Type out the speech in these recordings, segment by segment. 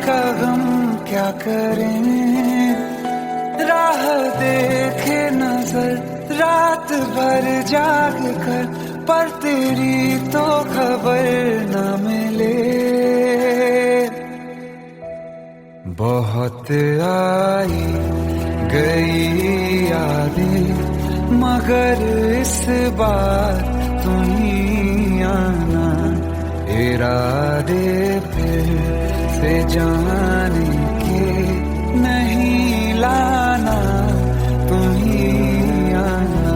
का गम क्या करें, राह देखे नजर रात भर जाग कर, पर तेरी तो खबर न मिले। बहुत आई गई यादें मगर इस बार तुम ही आना, इरादे फिर से जाने के नहीं लाना, तुम ही आना।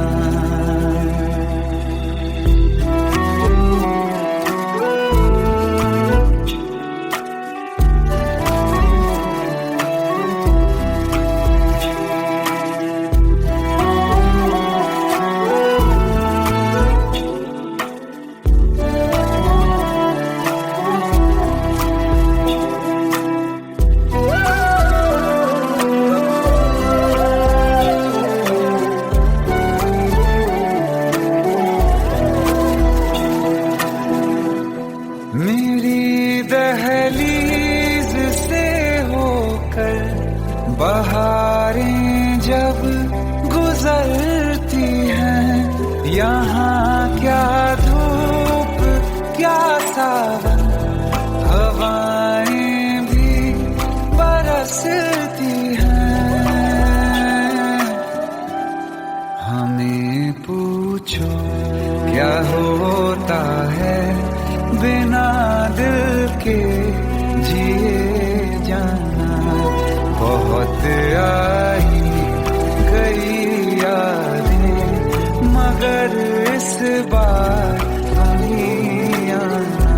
मेरी दहलीज से होकर बहारें जब गुजरती हैं, यहाँ क्या धूप क्या सावन, हवाएं भी बरसती हैं। हमें पूछो क्या होता है बिना दिल के जिए जाना। बहुत आई गई यादें मगर इस बार नहीं आना।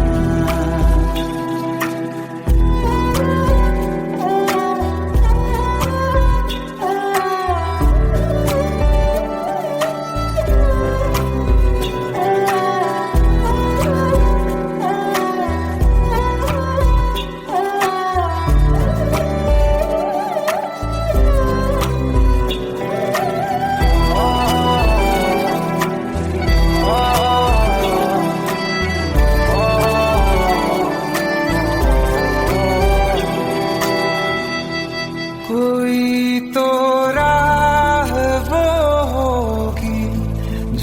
कोई तो राह वो होगी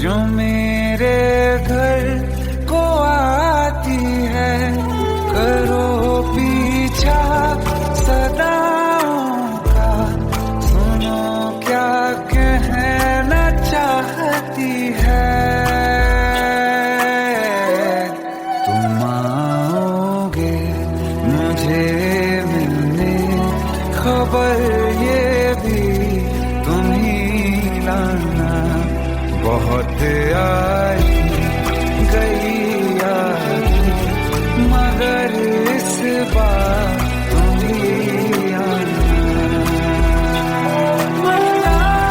जो मेरे घर को आती है, करो पीछा सदाओं का, सुनो क्या कहना चाहती है। तुम आओगे मुझे मिलने, खबर ये भी तुम ही लाना। बहुत आई गई यादें मगर इस बार तुम ही आना। मर जावा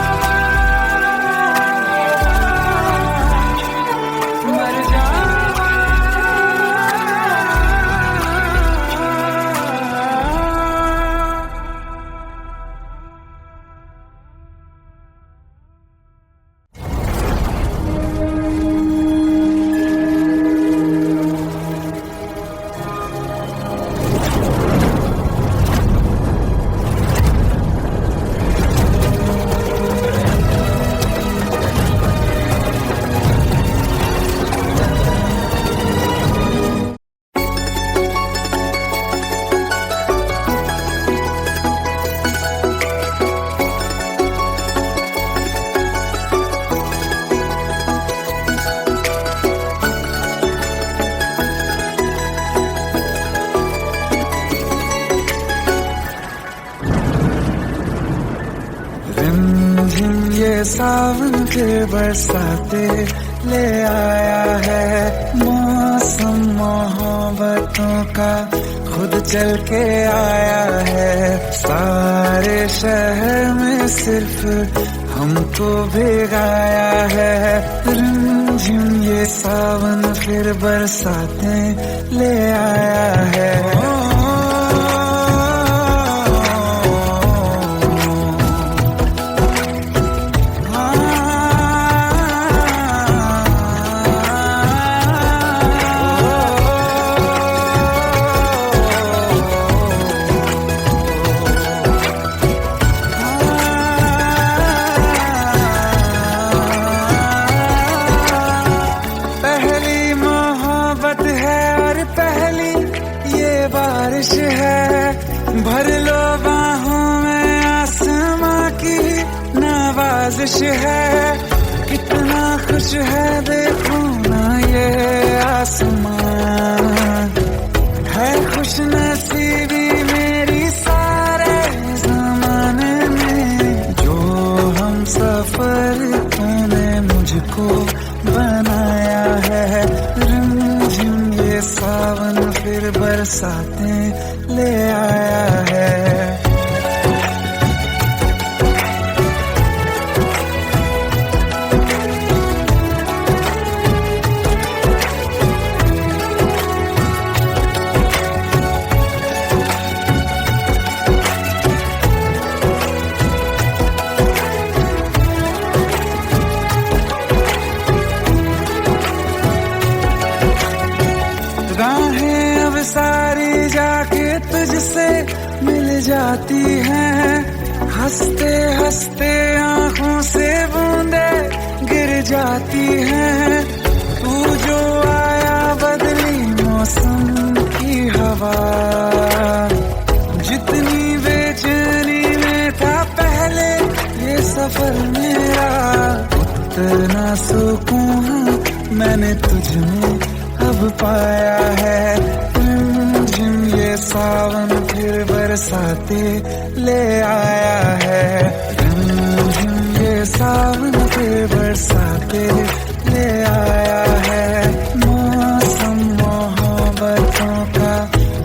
ये सावन के बरसाते ले आया है, मौसम मोहब्बतों का खुद चल के आया है। सारे शहर में सिर्फ हमको भिगाया है, रिमझिम ये सावन फिर बरसाते ले आया है। भर लो बाहों में, आसमां की नवाजिश है। कितना खुश है देखो ना ये आसमां, है खुश नसीबी मेरी सारे जमाने में। जो हम सफर तूने मुझको बनाया है, रिमझिम ये सावन फिर बरसाते ले आया है। राहें अब सारी जाके तुझसे मिल जाती हैं, हंसते हंसते आंखों से बूंदे गिर जाती हैं। तू जो आया बदली मौसम की हवा, जितनी बेचैनी में था पहले ये सफर मेरा, उतना सुकून मैंने तुझ में अब पाया है। रिमझिम ये सावन फिर बरसाते ले आया है। रिमझिम ये सावन फिर बरसाते ले आया है। मौसम मोहब्बतों का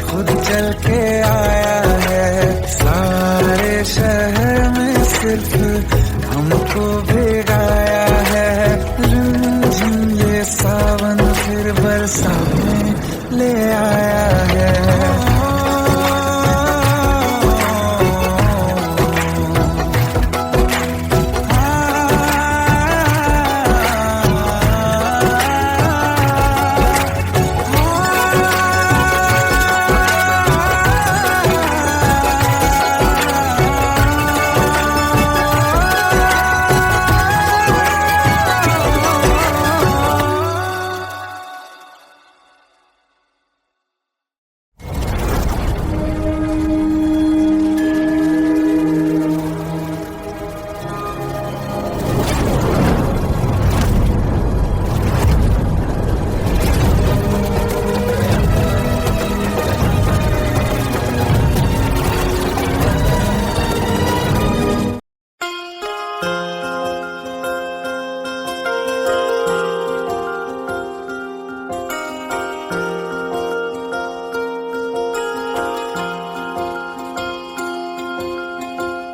खुद चल के आया है। सारे शहर में सिर्फ हमको भिगाया है। रिमझिम ये सावन फिर बरसाने ले आया है।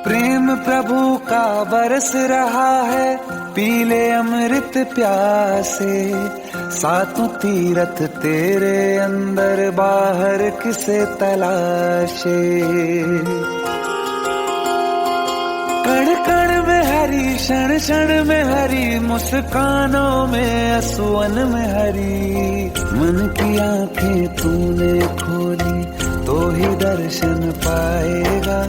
प्रेम प्रभु का बरस रहा है, पीले अमृत प्यासे। सातों तीरथ तेरे अंदर बाहर किसे तलाशे। कण कण में हरी, क्षण क्षण में हरी, मुस्कानों में असुवन में हरी। मन की आंखें तूने खोली तो ही दर्शन पाएगा।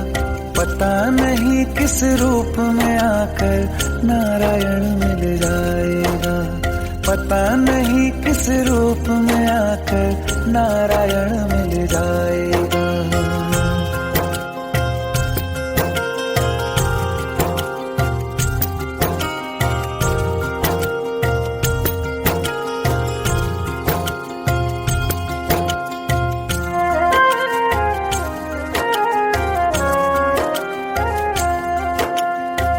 पता नहीं किस रूप में आकर नारायण मिल जाएगा। पता नहीं किस रूप में आकर नारायण मिल जाएगा।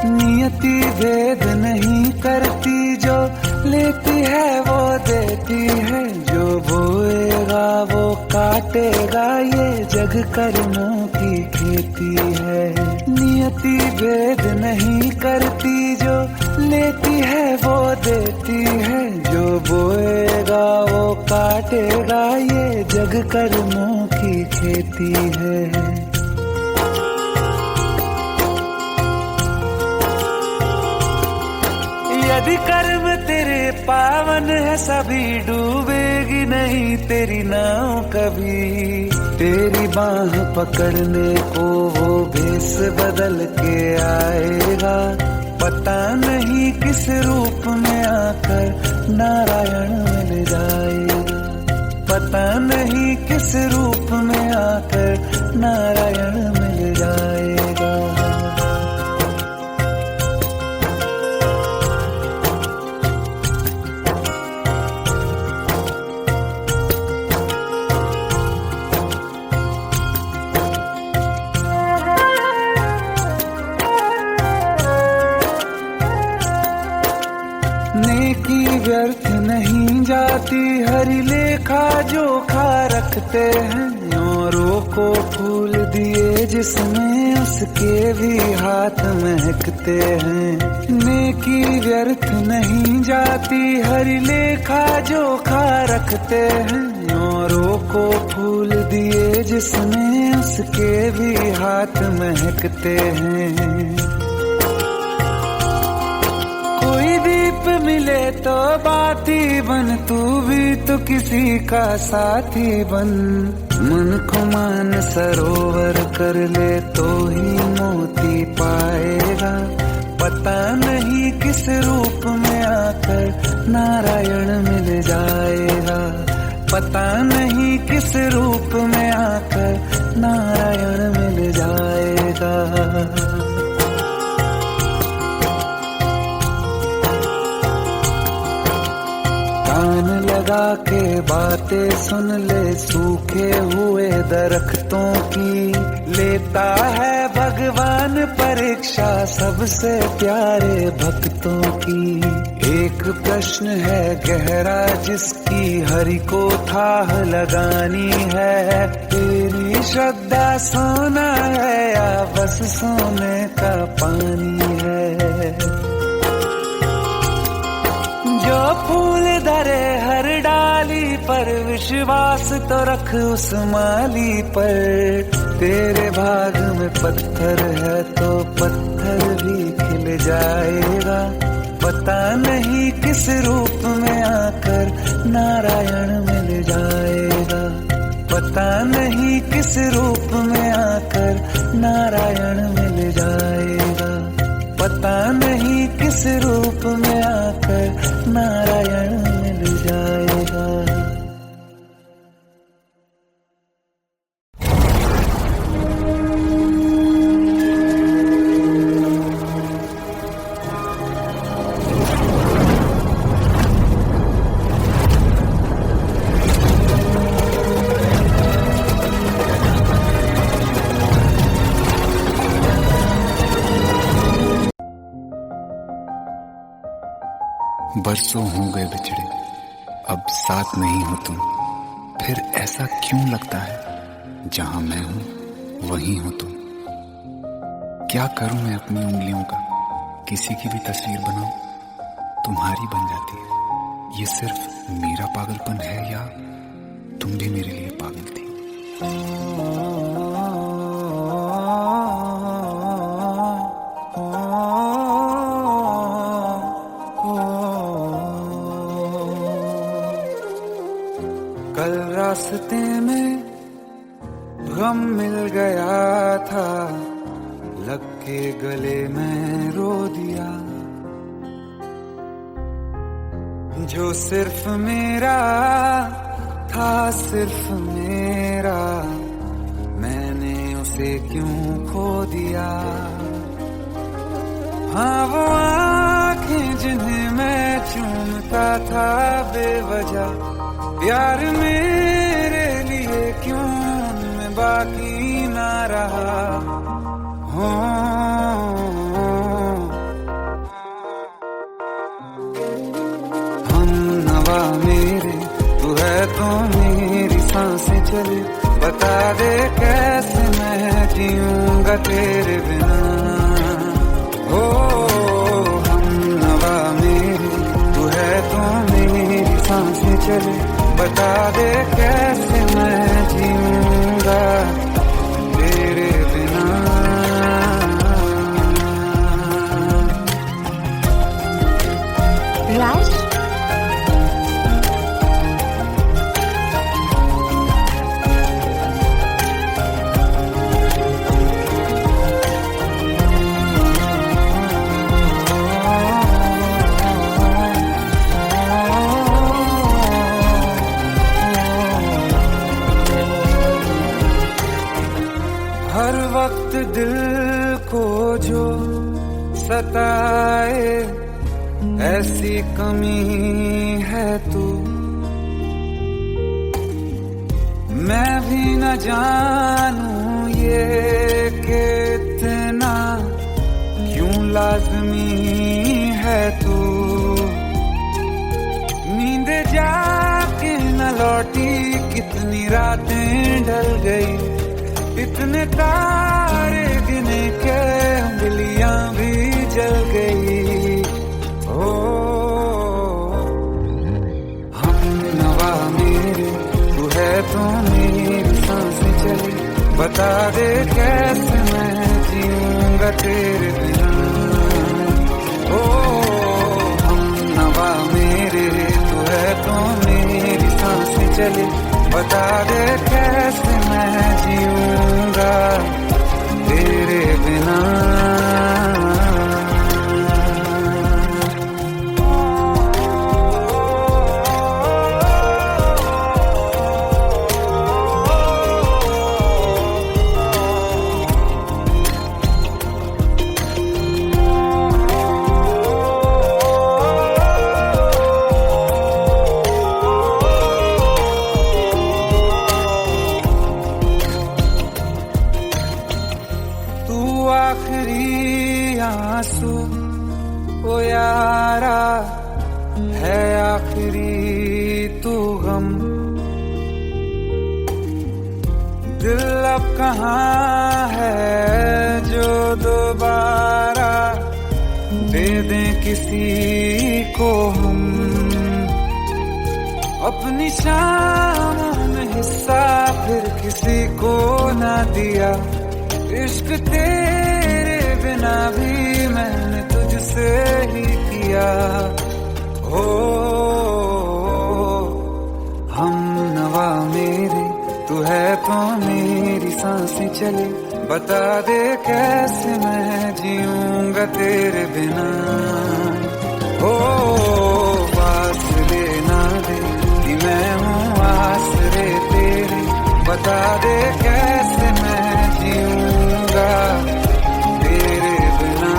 नियति भेद नहीं करती, जो लेती है वो देती है। जो बोएगा वो काटेगा, ये जग कर्मों की खेती है। नियति भेद नहीं करती, जो लेती है वो देती है। जो बोएगा वो काटेगा, ये जग कर्मों की खेती है। यदि कर्म तेरे पावन है, सभी डूबेगी नहीं तेरी नाव कभी। तेरी बाह पकड़ने को वो भेष बदल के आएगा। पता नहीं किस रूप में आकर नारायण मिल जाएगा। पता नहीं किस रूप में आकर नारायण जाती, हरी लेखा जोखा रखते हैं। औरों को फूल दिए जिसमें उसके भी हाथ महकते हैं। नेकी व्यर्थ नहीं जाती, हरी लेखा जोखा रखते हैं। औरों को फूल दिए जिसमें उसके भी हाथ महकते हैं। कोई दीप मिले तो बाती बन, तू भी तो किसी का साथी बन। मन को मान सरोवर कर ले तो ही मोती पाएगा। पता नहीं किस रूप में आकर नारायण मिल जाएगा। पता नहीं किस रूप में आकर नारायण मिल जाएगा। कान लगा के बातें सुन ले सूखे हुए दरख्तों की। लेता है भगवान परीक्षा सबसे प्यारे भक्तों की। एक प्रश्न है गहरा जिसकी हरि को थाह लगानी है। तेरी श्रद्धा सोना है या बस सोने का पानी है। जो फूल धरे हर डाली पर, विश्वास तो रख उस माली पर। तेरे भाग में पत्थर है तो पत्थर भी खिल जाएगा। पता नहीं किस रूप में आकर नारायण मिल जाएगा। पता नहीं किस रूप में आकर नारायण मिल जाएगा। पता नहीं किस रूप में आकर नारायण मिल जाएगा। बरसों हो गए बिछड़े, अब साथ नहीं हो तुम। फिर ऐसा क्यों लगता है जहां मैं हूं वहीं हो तुम। क्या करूं मैं अपनी उंगलियों का, किसी की भी तस्वीर बनाऊं तुम्हारी बन जाती है। ये सिर्फ मेरा पागलपन है या तुम भी मेरे लिए पागल थी। कल रास्ते में गम मिल गया था, लग के गले में रो दिया। जो सिर्फ मेरा था, सिर्फ मेरा, मैंने उसे क्यों खो दिया। हाँ वो आँखें जिन्हें मैं चूमता था बेवजह, प्यार मेरे लिए क्यों उनमें बाकी ना रहा। हो हम नवा मेरे, तू है तो मेरी सांसें चले। बता दे कैसे मैं जीऊंगा तेरे बिना। हो हम नवा मेरे, तू है तो मेरी सांसें चले। बता दे कैसे मैं जीऊंगा तेरे बिना। राज, हर वक्त दिल को जो सताए ऐसी कमी है तू। मैं भी न जानूं ये कि इतना क्यों लाज़मी है तू। नींद जा लौटी, कितनी रातें ढल गई, इतने तारे गिने के उंगलियां भी जल गई। ओ हम नवा मेरे, तू है तो मेरी सांसें चली, बता दे कैसे मैं जीऊंगा तेरे बिना। ओ हम नवा मेरे, तू है तो मेरी सांसें चली, बता दे कैसे मैं जीऊंगा तेरे बिना। आखिरी आंसू ओ यारा है, आखिरी तू गम, दिल अब कहाँ है जो दोबारा दे दें किसी को हम। अपनी शामों में हिस्सा फिर किसी को ना दिया, इश्क तेरे बिना भी मैंने तुझसे ही किया। हो हम नवा मेरे, तू है तो मेरी सांसें चले, बता दे कैसे मैं जीऊंगा तेरे बिना। हो फासले ना दे कि मैं हूँ आसरे तेरे, बता दे कैसे मैं जीऊंगा तेरे बिना।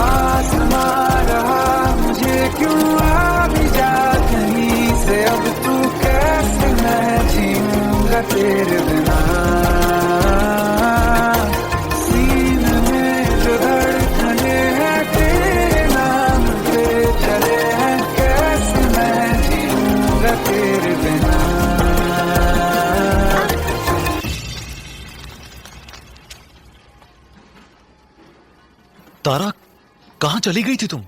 आसमां रहा मुझे क्यों, आ भी जा कहीं से, अब तू कैसे मैं जीऊंगा तेरे बिना। सीने में जो धड़कने हैं तेरे नाम पे चले हैं, कैसे मैं जीऊंगा तेरे बिना। तारा, कहाँ चली गई थी तुम?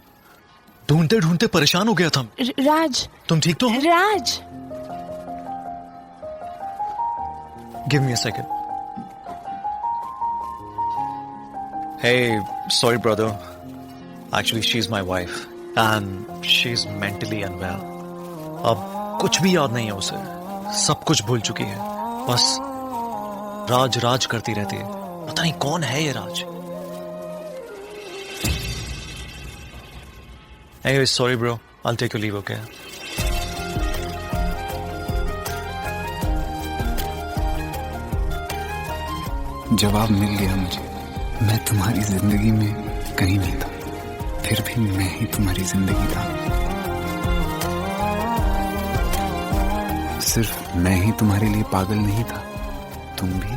ढूंढते ढूंढते परेशान हो गया था। राज, तुम ठीक तो हो? Raj, give me a second. Hey, sorry brother. Actually, she's my wife and she's mentally unwell. अब कुछ भी याद नहीं है उसे, सब कुछ भूल चुकी है, बस राज राज करती रहती है। पता नहीं कौन है ये राज। Anyway, sorry bro. I'll take your leave, okay? जवाब मिल गया मुझे, मैं तुम्हारी जिंदगी में कहीं नहीं था, फिर भी मैं ही तुम्हारी जिंदगी था। सिर्फ मैं ही तुम्हारे लिए पागल नहीं था, तुम भी।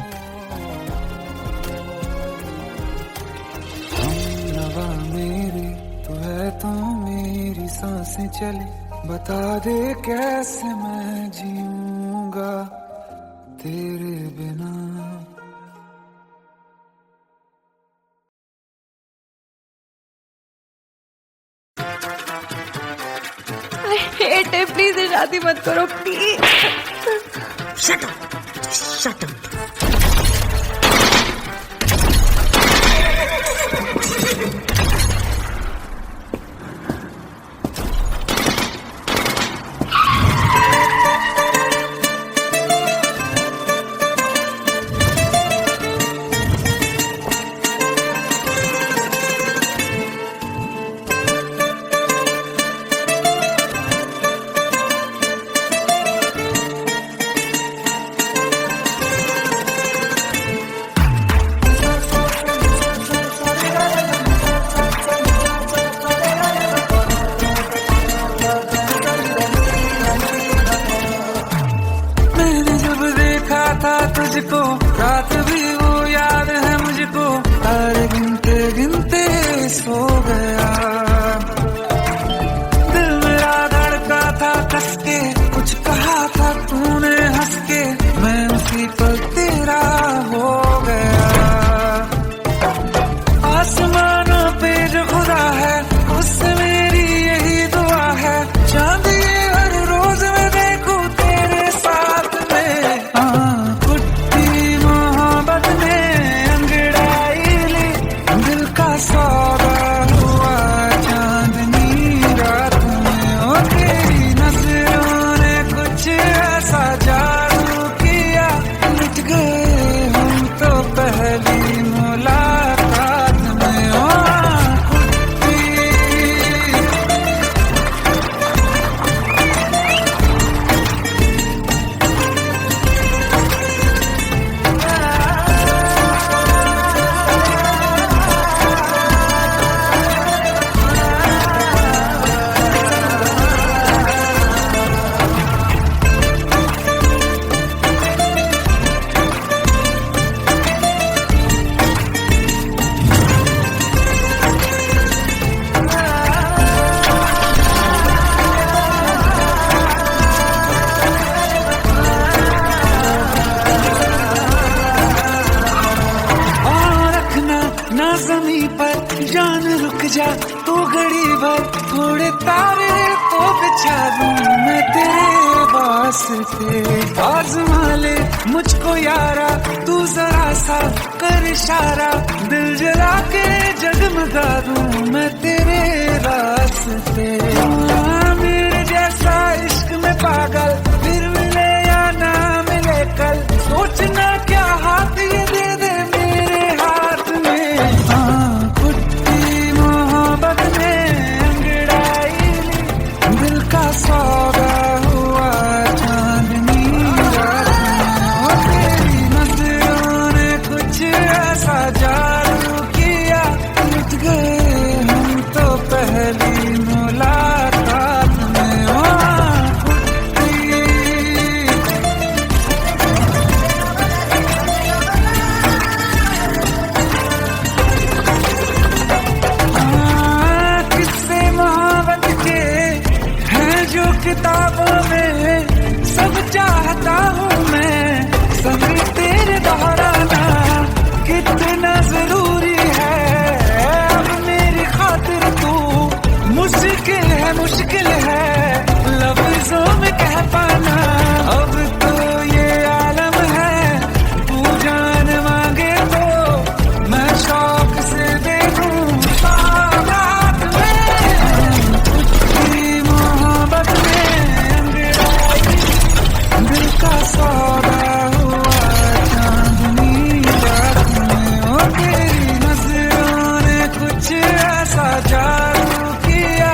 हम नवा मेरे, तू है तो मेरी सांसें चले, बता दे कैसे मैं जीऊंगा तेरे बिना। प्लीज शादी मत करो please. Shut up! Just shut up! रात भी वो याद है मुझको, तारे गिनते गिनते सो गया। दिल मेरा धड़का था कस के, कुछ कहा था तूने हंस के, मैं उसी पर तेरा हो गया। आसमानों पे जो खुदा है उससे मेरी यही दुआ है, चांद ये हर रोज मैं देखूं तेरे साथ में। कुट्टी मोहब्बत ने अंगड़ाई ली, दिल का सौदा हुआ चांदनी रात में। ओ तेरी नजरों ने कुछ ऐसा जादू किया, लुट गए हम तो पहली मुलाकात में। ओ कुट्टी ना ज़मीं पर जान रुक जा तू घड़ी भर, थोड़े तारे तो बिछा दूं मैं तेरे वास्ते। आज़मा ले मुझको यारा तू जरा सा कर इशारा, दिल जला के जगमगा दूं मैं तेरे रास्ते। मेरे जैसा इश्क में पागल फिर मिले या ना मिले कल, सोचना क्या हाथ ये दे दे मेरे हाथ में। कुट्टी मोहब्बत ने अंगड़ाई ली, दिल का सौदा हुआ चांदनी रात में। ओ तेरी नजरों ने कुछ ऐसा जादू किया, लुट गए हम तो पहली मुलाकात में। ओ कुट्टी किस्से मोहब्बत के हैं जो किताबों में, सब चाहता हूँ मैं संग तेरे दोहराना, कितना जरूरी है अब मेरी खातिर तू। मुश्किल है लफ्जों में कह पाना, अब तो ये आलम है तू जान मांगे तो मैं शौक से दे दूं सौगात में। कुट्टी मोहब्बत में अंगड़ाई, दिल का सौदा हुआ चांदनी रात में। ओ तेरी नजरों ने कुछ ऐसा जादू किया,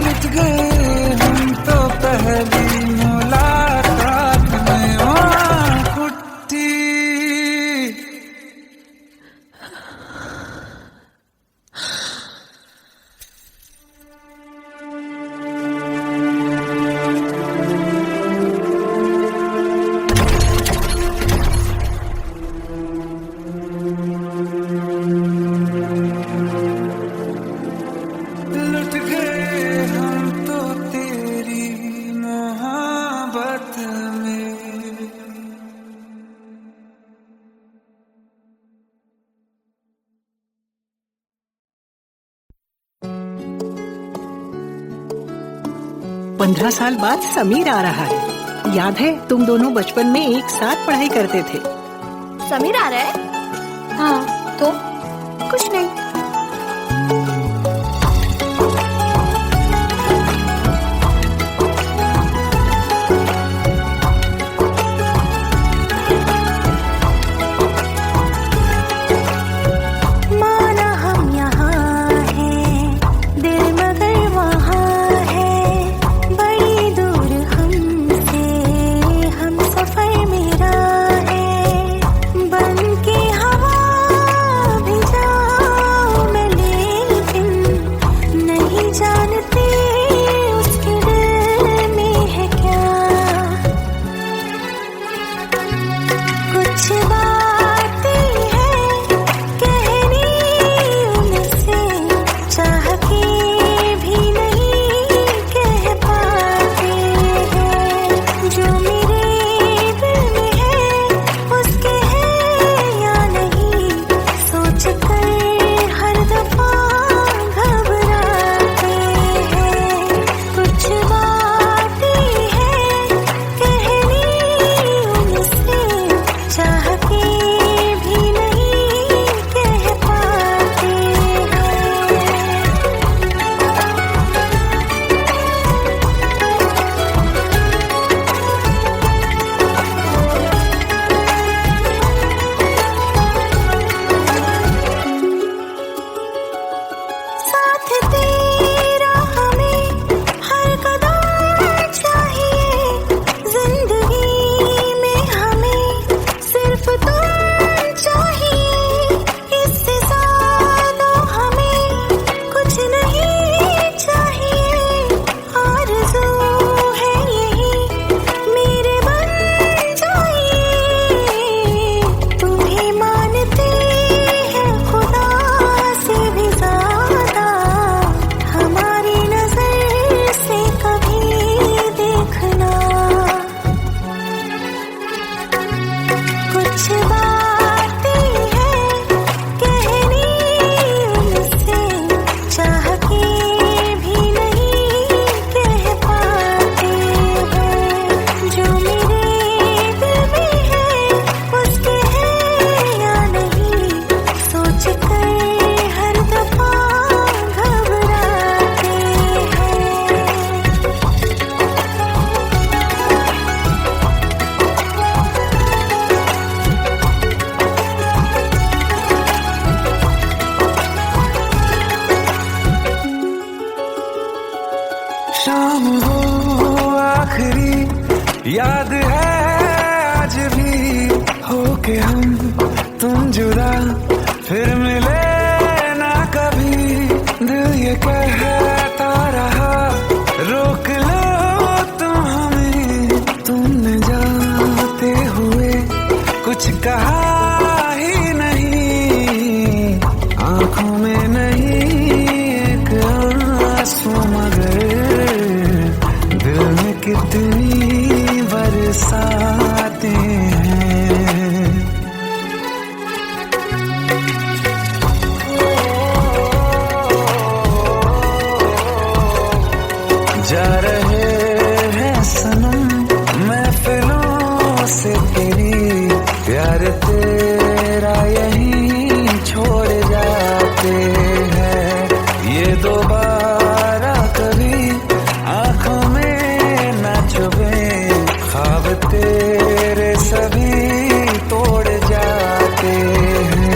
लुट गए हम तो पहली मुलाकात में। ओ कुट्टी लुट गए हम तो तेरी मोहब्बत में। 15 साल बाद समीर आ रहा है। याद है तुम दोनों बचपन में एक साथ पढ़ाई करते थे। समीर आ रहा है? हाँ तो कुछ नहीं। बन के हवा भी जाऊं मैं जुदा फिर मिले ना कभी, दिल ये कहता रहा रोक लो तुम हमें, तुमने जाते हुए कुछ कहा ही नहीं, आंखों में नहीं एक आंसू मगर दिल में कितनी बरसाते हैं। जा रहे हैं सनम महफिलों से तेरी, प्यार तेरा यहीं छोड़ जाते हैं, ये दोबारा कभी आंखों में न चुभे, ख्वाब तेरे सभी तोड़ जाते हैं।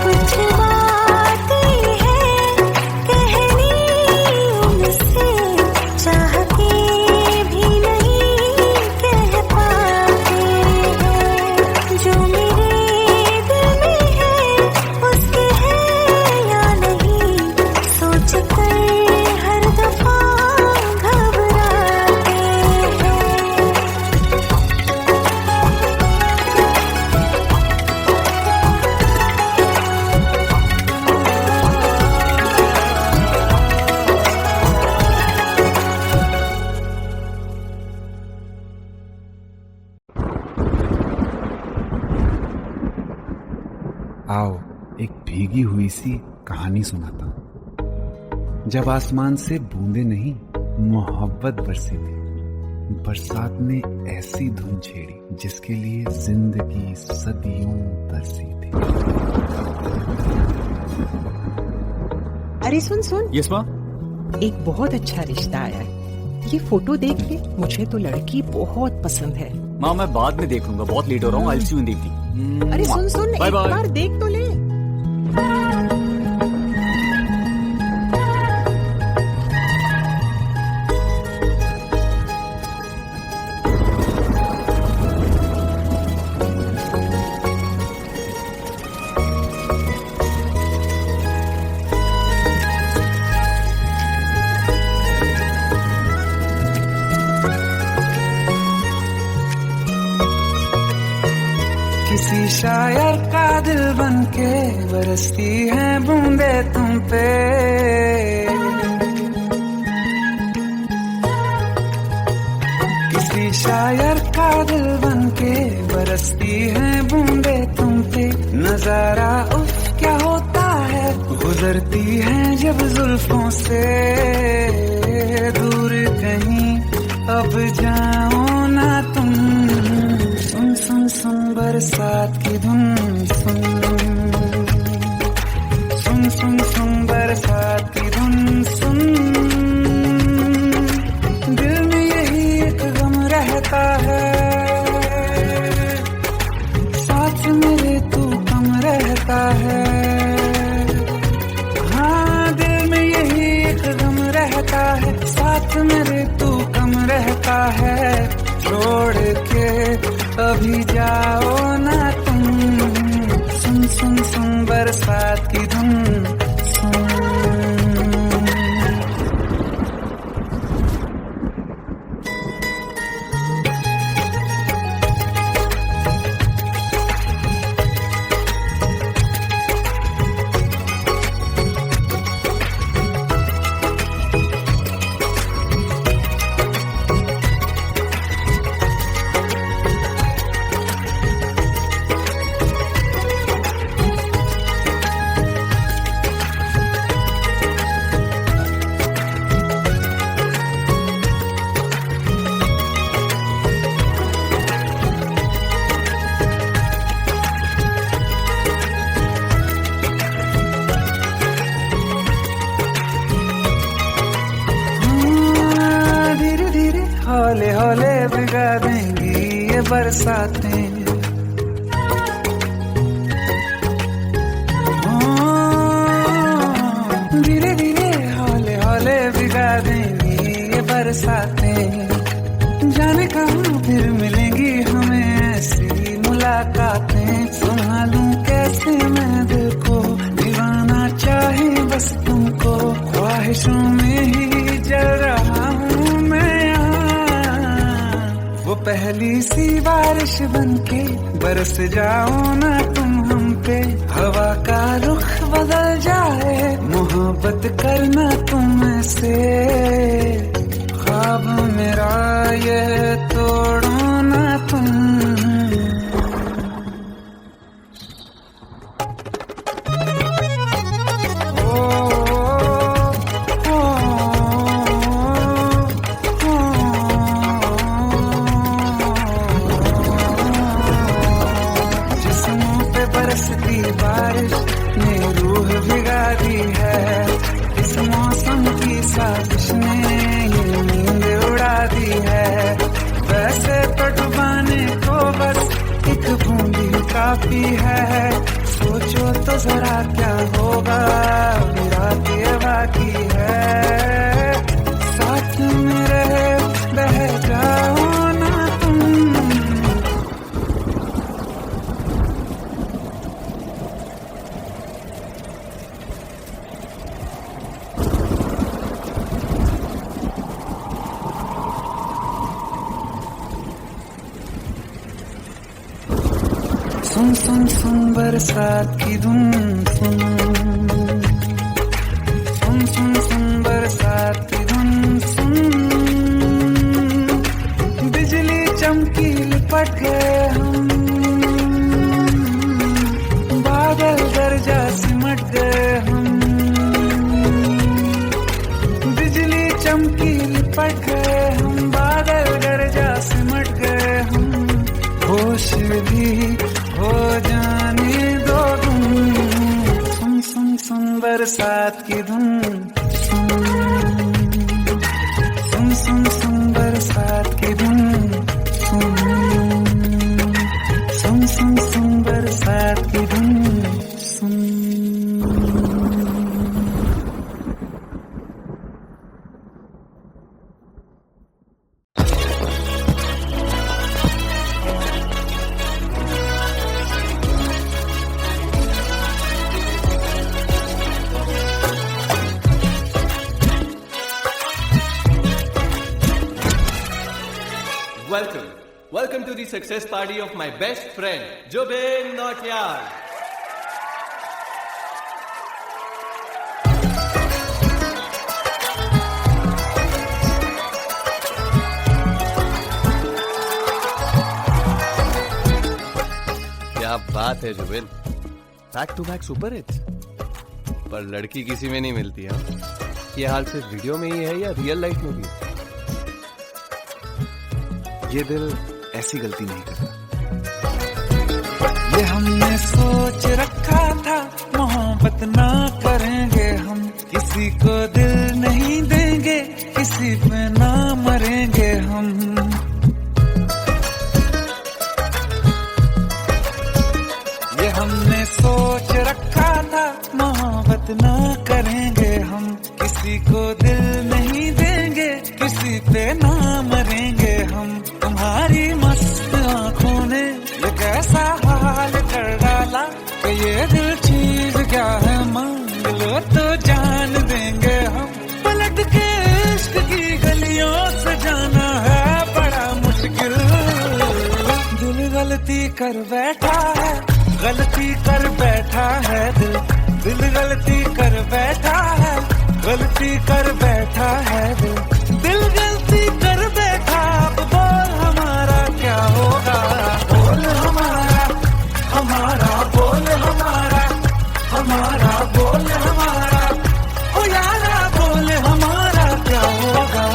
कुछ बातें हैं कहनी उनसे, चाह के भी नहीं कह पाते हैं, जो मेरे दिल में है उसके है या नहीं, सोच कर हर दफा घबराते हैं। आओ एक भीगी हुई सी कहानी सुनाता हूं। जब आसमान से बूंदे नहीं मोहब्बत बरसी थी, बरसात ने ऐसी धुन छेड़ी जिसके लिए जिंदगी सदियों तरसी थी। अरे सुन सुन, यस माँ। एक बहुत अच्छा रिश्ता आया है, ये फोटो देख ले, मुझे तो लड़की बहुत पसंद है। माँ मैं बाद में देख लूंगा, बहुत लेट हो रहा हूँ। आई सी यू इन द इवनिंग। अरे सुन सुन, बाय एक बाय। बार देख तो ले। किसी शायर का दिल बनके बरसती है बूंदे तुम पे, किसी शायर का दिल बनके बरसती है बूंदे तुम पे, नजारा उफ क्या होता है, गुजरती है जब जुल्फों से दूर कहीं अब जाओ ना तुम, सुन सुन सुन बरसात की धुन, सुन सुन सुन सुन बरसात की धुन, सुन दिल में यही एक गम रहता है, साथ मेरे तू कम रहता है, हाँ दिल में यही एक गम रहता है, साथ मेरे तू कम रहता है, छोड़ के अभी जाओ ना तुम, सुन सुन सुन बरसात की धुन, सुन। हौले हौले भिगा देंगी ये बरसातें, धीरे धीरे हौले हौले भिगा देंगी ये बरसातें, संभालूं कैसे मैं दिल को, दीवाना चाहे बस तुमको, ख्वाहिशों में ही जल रहा हूँ मैं यहाँ। वो पहली सी बारिश बनके बरस जाओ ना तुम हम पे, हवा का रुख बदल जाए, मोहब्बत करना तुम से, ख्वाब मेरा ये तोड़ो ना तुम। बरसती बारिश ने रूह भिगा दी है, इस मौसम की साजिश ने ये नींद उड़ा दी है। वैसे तो डुबाने को बस एक बूंदी काफी है, सोचो तो जरा क्या होगा, मेरा ये बाकी है, साथ मेरे बह जाओ ना तुम। सुन सुन सुन बरसात की धुन सुन, सुन सुन सुन बरसात की धुन सुन, बिजली चमकी लिपट गए हम, बादल गरजा सिमट गए हम, बिजली चमकी लिपट गए हम, बादल गरजा सिमट गए हम, होश भी हो जाने दो तुम। सुन सुन सुन बरसात की धुन सुन, सुन सुन सुन बरसात की धुन सुन, सुन सुन सुन बरसात की धुन सुन। Welcome to the success party of my best friend, Jobin Nautiyal. क्या बात है Zubin, back to back super hits, पर लड़की किसी में नहीं मिलती है। ये हाल सिर्फ वीडियो में ही है या रियल लाइफ में भी? ये दिल ऐसी गलती नहीं करता। ये हमने सोच रखा था मोहब्बत ना करेंगे हम, किसी को दिल नहीं देंगे, किसी पे ना मरेंगे हम। ये हमने सोच रखा था मोहब्बत ना करेंगे हम, किसी को दिल नहीं देंगे, किसी पे ना मरेंगे हम। तुम्हारी मस्त आंखों ने ये कैसा हाल कर डाला कि ये दिल चीज क्या है, मांग लो तो जान देंगे हम। पलट के इश्क की गलियों से जाना है बड़ा मुश्किल, दिल गलती कर बैठा है, गलती कर बैठा है दिल, दिल गलती कर बैठा है, गलती कर बैठा है दिल, दिल गलती कर बैठा। अब बोल हमारा क्या होगा, बोल हमारा, हमारा बोल हमारा, हमारा बोल हमारा, ओ यारा बोल हमारा क्या होगा।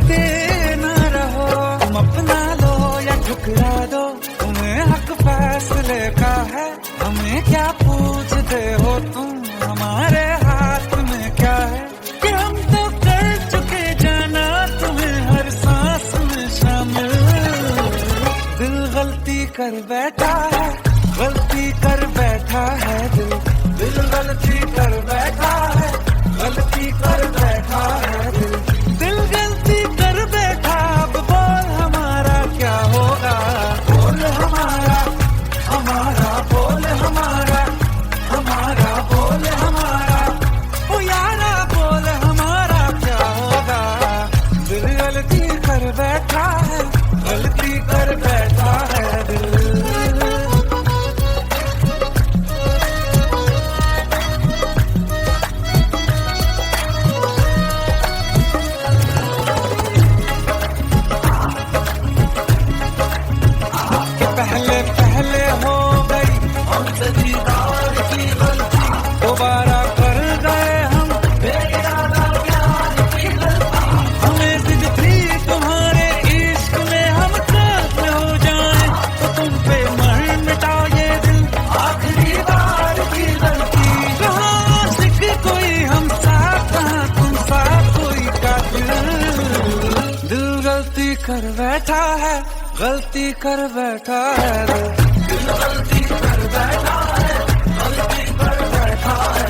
कहते ना रहो, तुम अपना लो या ठुकरा दो, तुम्हें हक फैसले का है, हमें क्या पूछते हो तुम, हमारे हाथ में क्या है कि हम तो कर चुके जाना तुम्हें हर सांस में शामिल। दिल गलती कर बैठा है, गलती कर बैठा है दिल, दिल गलती कर बैठा है, गलती कर बैठा है दिल, दिल गलती कर बैठा। अब बोल हमारा क्या होगा, बोल हमारा, हमारा बोल हमारा, हमारा बोल हमारा, ओ यारा बोल हमारा क्या होगा। दिल गलती कर बैठा है, गलती कर बैठा है दिल। पहले पहले हो गई हमसे दीदार की गलती, दोबारा कर गए हम बेइरादा प्यार की गलती। हमें जिद थी तुम्हारे इश्क में हम साथ हो जाएं, तो तुम पे मर मिटा ये दिल, आखिरी बार की गलती। कहाँ आशिक कोई हम साथ, कहाँ तुम साथ कोई कातिल। दिल गलती कर बैठा है, गलती कर बैठा है दिल गलती कर बैठा है, गलती कर बैठा है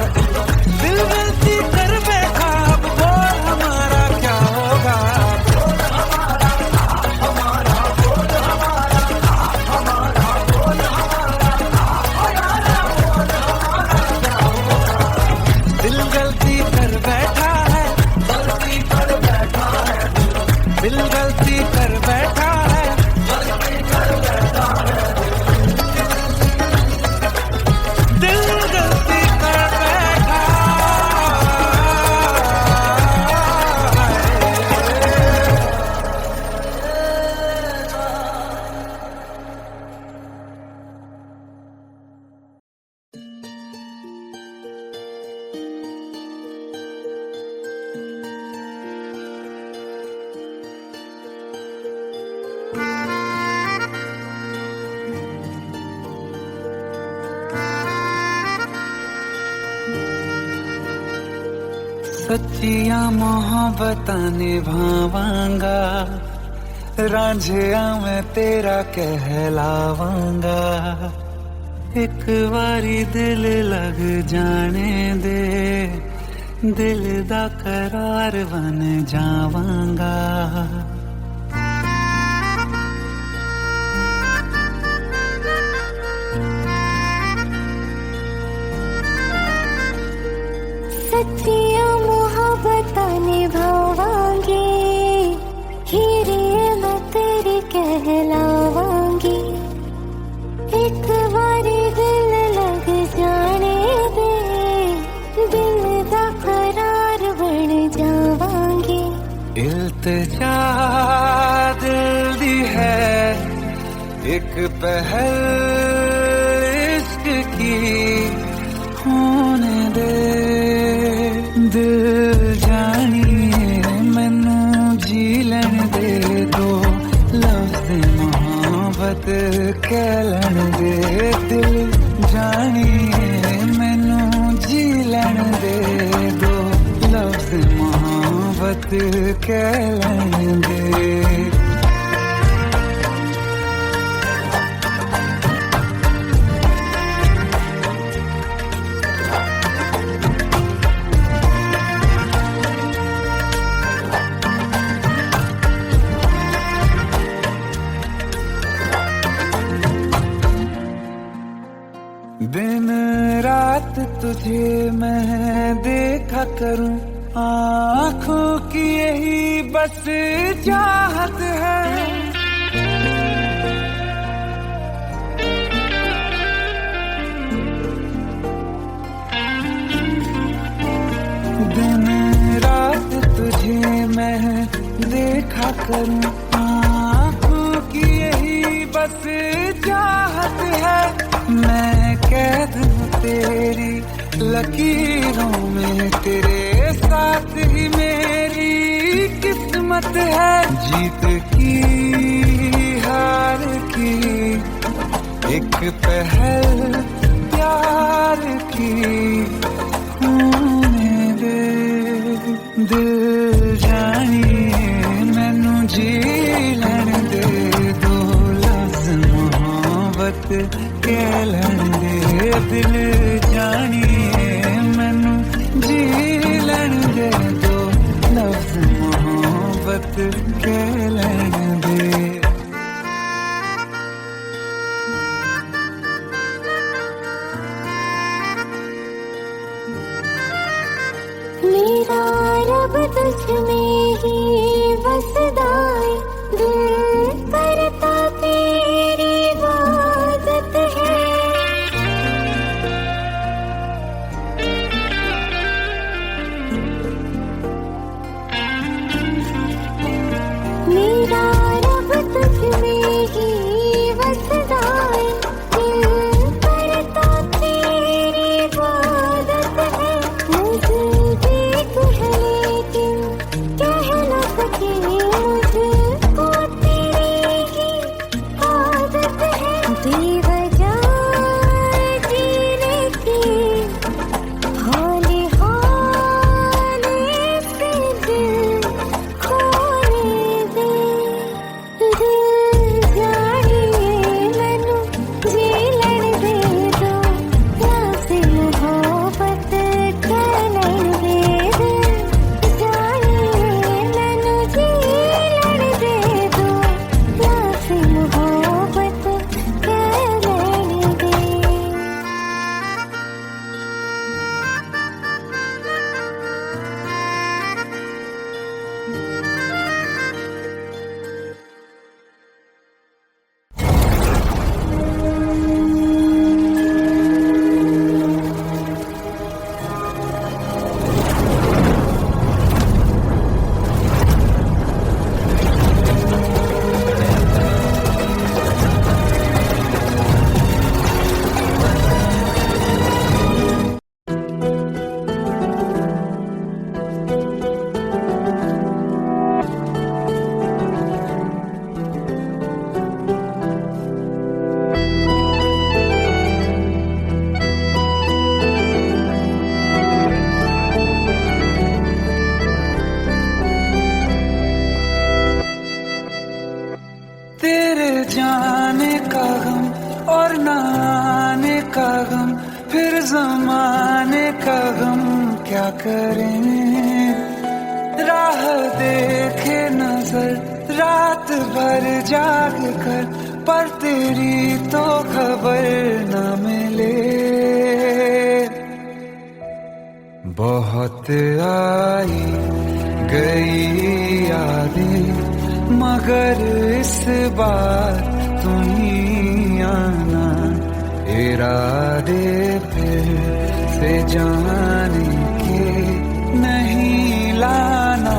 दिल गलती कर बैठा। अब बोल हमारा क्या होगा, बोल हमारा, हमारा बोल हमारा, हमारा बोल हमारा, बोल हमारा क्या होगा। दिल गलती कर बैठा है, गलती कर बैठा है दिल गलती कर बैठा है, गलती कर बैठा है दिल गलती कर बैठा सच्चिया मोहब्बतां निभावांगा, रांझिया मैं तेरा कहलावांगा। एक बारी दिल लग जाने दे, दिल दा करार बन जावांगा। सच्चिया मोहब्बतां निभावांगी, हीरे मैं तेरी कहलावांगी। एक बारी दिल लग जाने दे, दिल दा करार बन जावांगी। इल्तिजा दिल दी है एक पहल इश्क की, होने दे दिल जानिए मैनू जी लैन दे, दो लफ्ज़ मोहब्बत कह लैन दे। दिल जानिए मैनू जी लैन दे, दो लफ्ज़ मोहब्बत कह लैन दे। दिन रात तुझे मैं देखा करूं, आँखों की यही बस चाहत है। दिन रात तुझे मैं देखा करूं, आँखों की यही बस चाहत है। मैं कैद हूँ तेरी लकीरों में, तेरे साथ ही मेरी किस्मत कीमत है जीत की हार की, एक पहल प्यार की। होने दे दिल जानिए मैनू जी लैण दे, दो लफ्ज़ मोहब्बत कह लैण दे। दिल जानिए मैनू जी लैण दे, दो लफ्ज़ मोहब्बत कह लैण दे। मेरा रब तुझ में ही बसदा है, दिल करता तेरी इबादत है। मेरा रब तुझ में ही बसदा है, दिल करता तेरी इबादत है। मुझे देख है लेकिन कह न सके, मुझको तेरी ही आदत है। बेवजह जीने की हाले हाले से दिल खोने दे। दिल जानिए मैनू जी लैण दे, दो लफ्ज़ मोहब्बत कह लैण दे। दिल जानिए मैनू जी लैण दे, दो लफ्ज़ मोहब्बत कह लैण दे। तेरे जाने का गम और न आने का गम, फिर जमाने का गम क्या करें। राह देखे नजर रात भर जाग कर, पर तेरी तो खबर न मिले। बहुत आई गई यादें मगर इस बार तुम ही आना। इरादे फिर से जाने के नहीं लाना,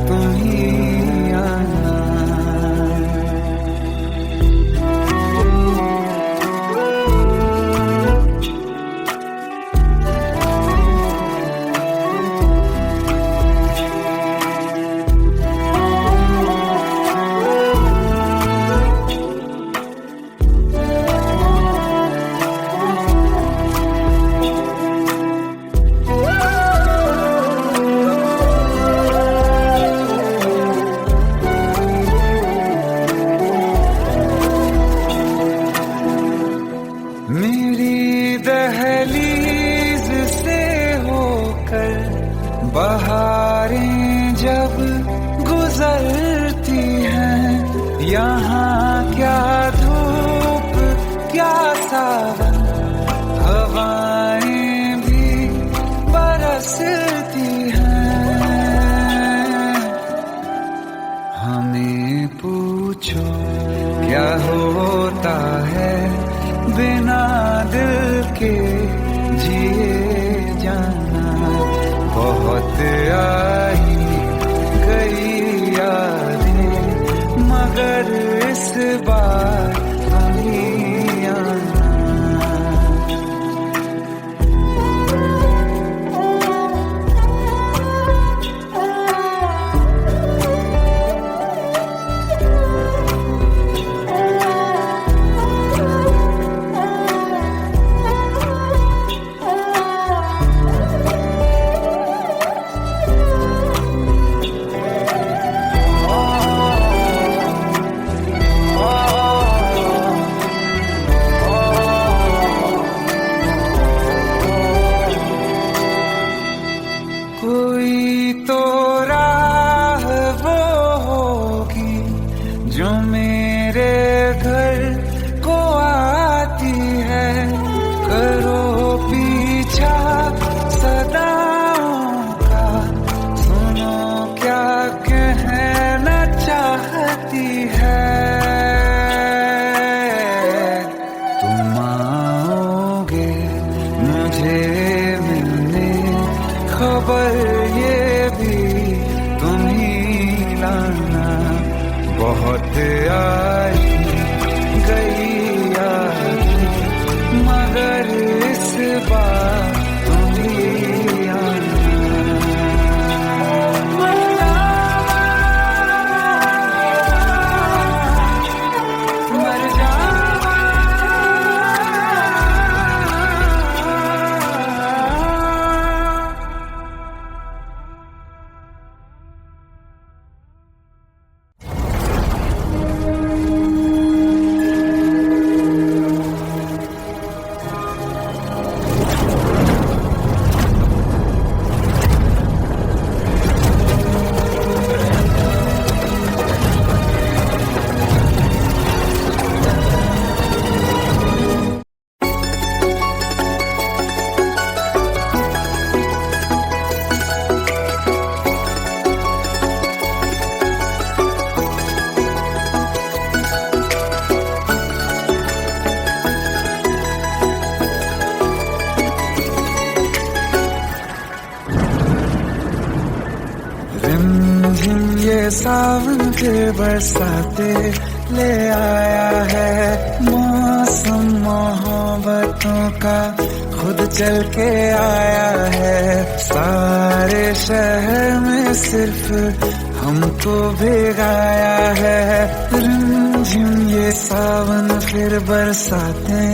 तुम ही आना। मेरी दहलीज से होकर बहारें जब गुजरती हैं, यहाँ क्या धूप क्या सावन, हवाएं भी बरसती हैं। हमें पूछो क्या होता है बिना दिल के जिए जाना। बहुत आई गई यादें मगर इस बार नहीं आना। मुझे मिलने खबर ये भी तुम ही लाना। बहुत आई गई याद मगर इस बार तुम ही आना। मर जावा रिमझिम ये सावन के बरसाते ले आया है। मौसम मोहब्बतों का खुद चल के आया है। सारे शहर में सिर्फ हमको भिगाया है। रिमझिम ये सावन फिर बरसाते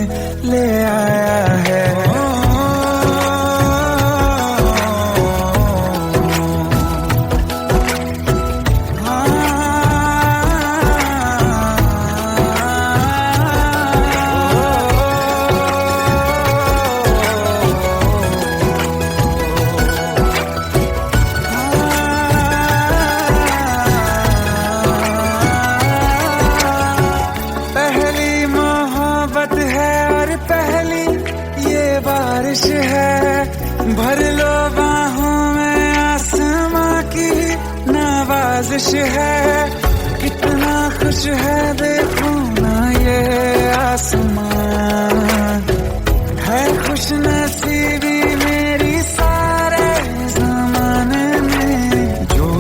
ले आया है। पहली मोहब्बत है और पहली ये बारिश है। भर लो बाहों में आसमां की नवाजिश है। कितना खुश है देखो ना ये आसमान। है खुश नसीबी मेरी सारे जमाने में। जो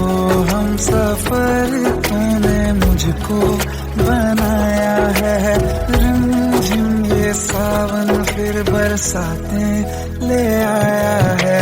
हम सफर तूने मुझको बनाया है। रिमझिम ये सावन फिर बरसाते ले आया है।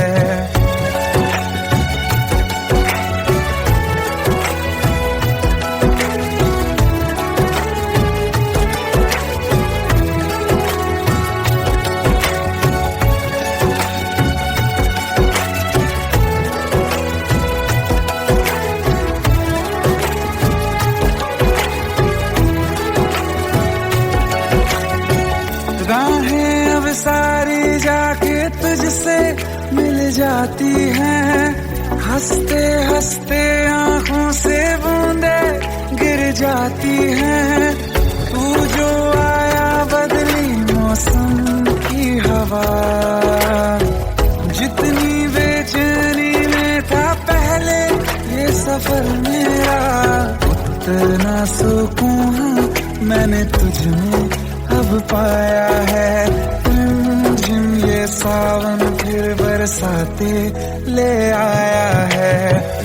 राहें अब सारी जाके तुझसे मिल जाती हैं। हंसते हंसते आंखों से बूंदे गिर जाती हैं। तू जो आया बदली मौसम की हवा। जितनी बेचैनी में था पहले ये सफर मेरा। उतना सुकून मैंने तुझ में अब पाया है। रिमझिम ये सावन फिर बरसाते ले आया है।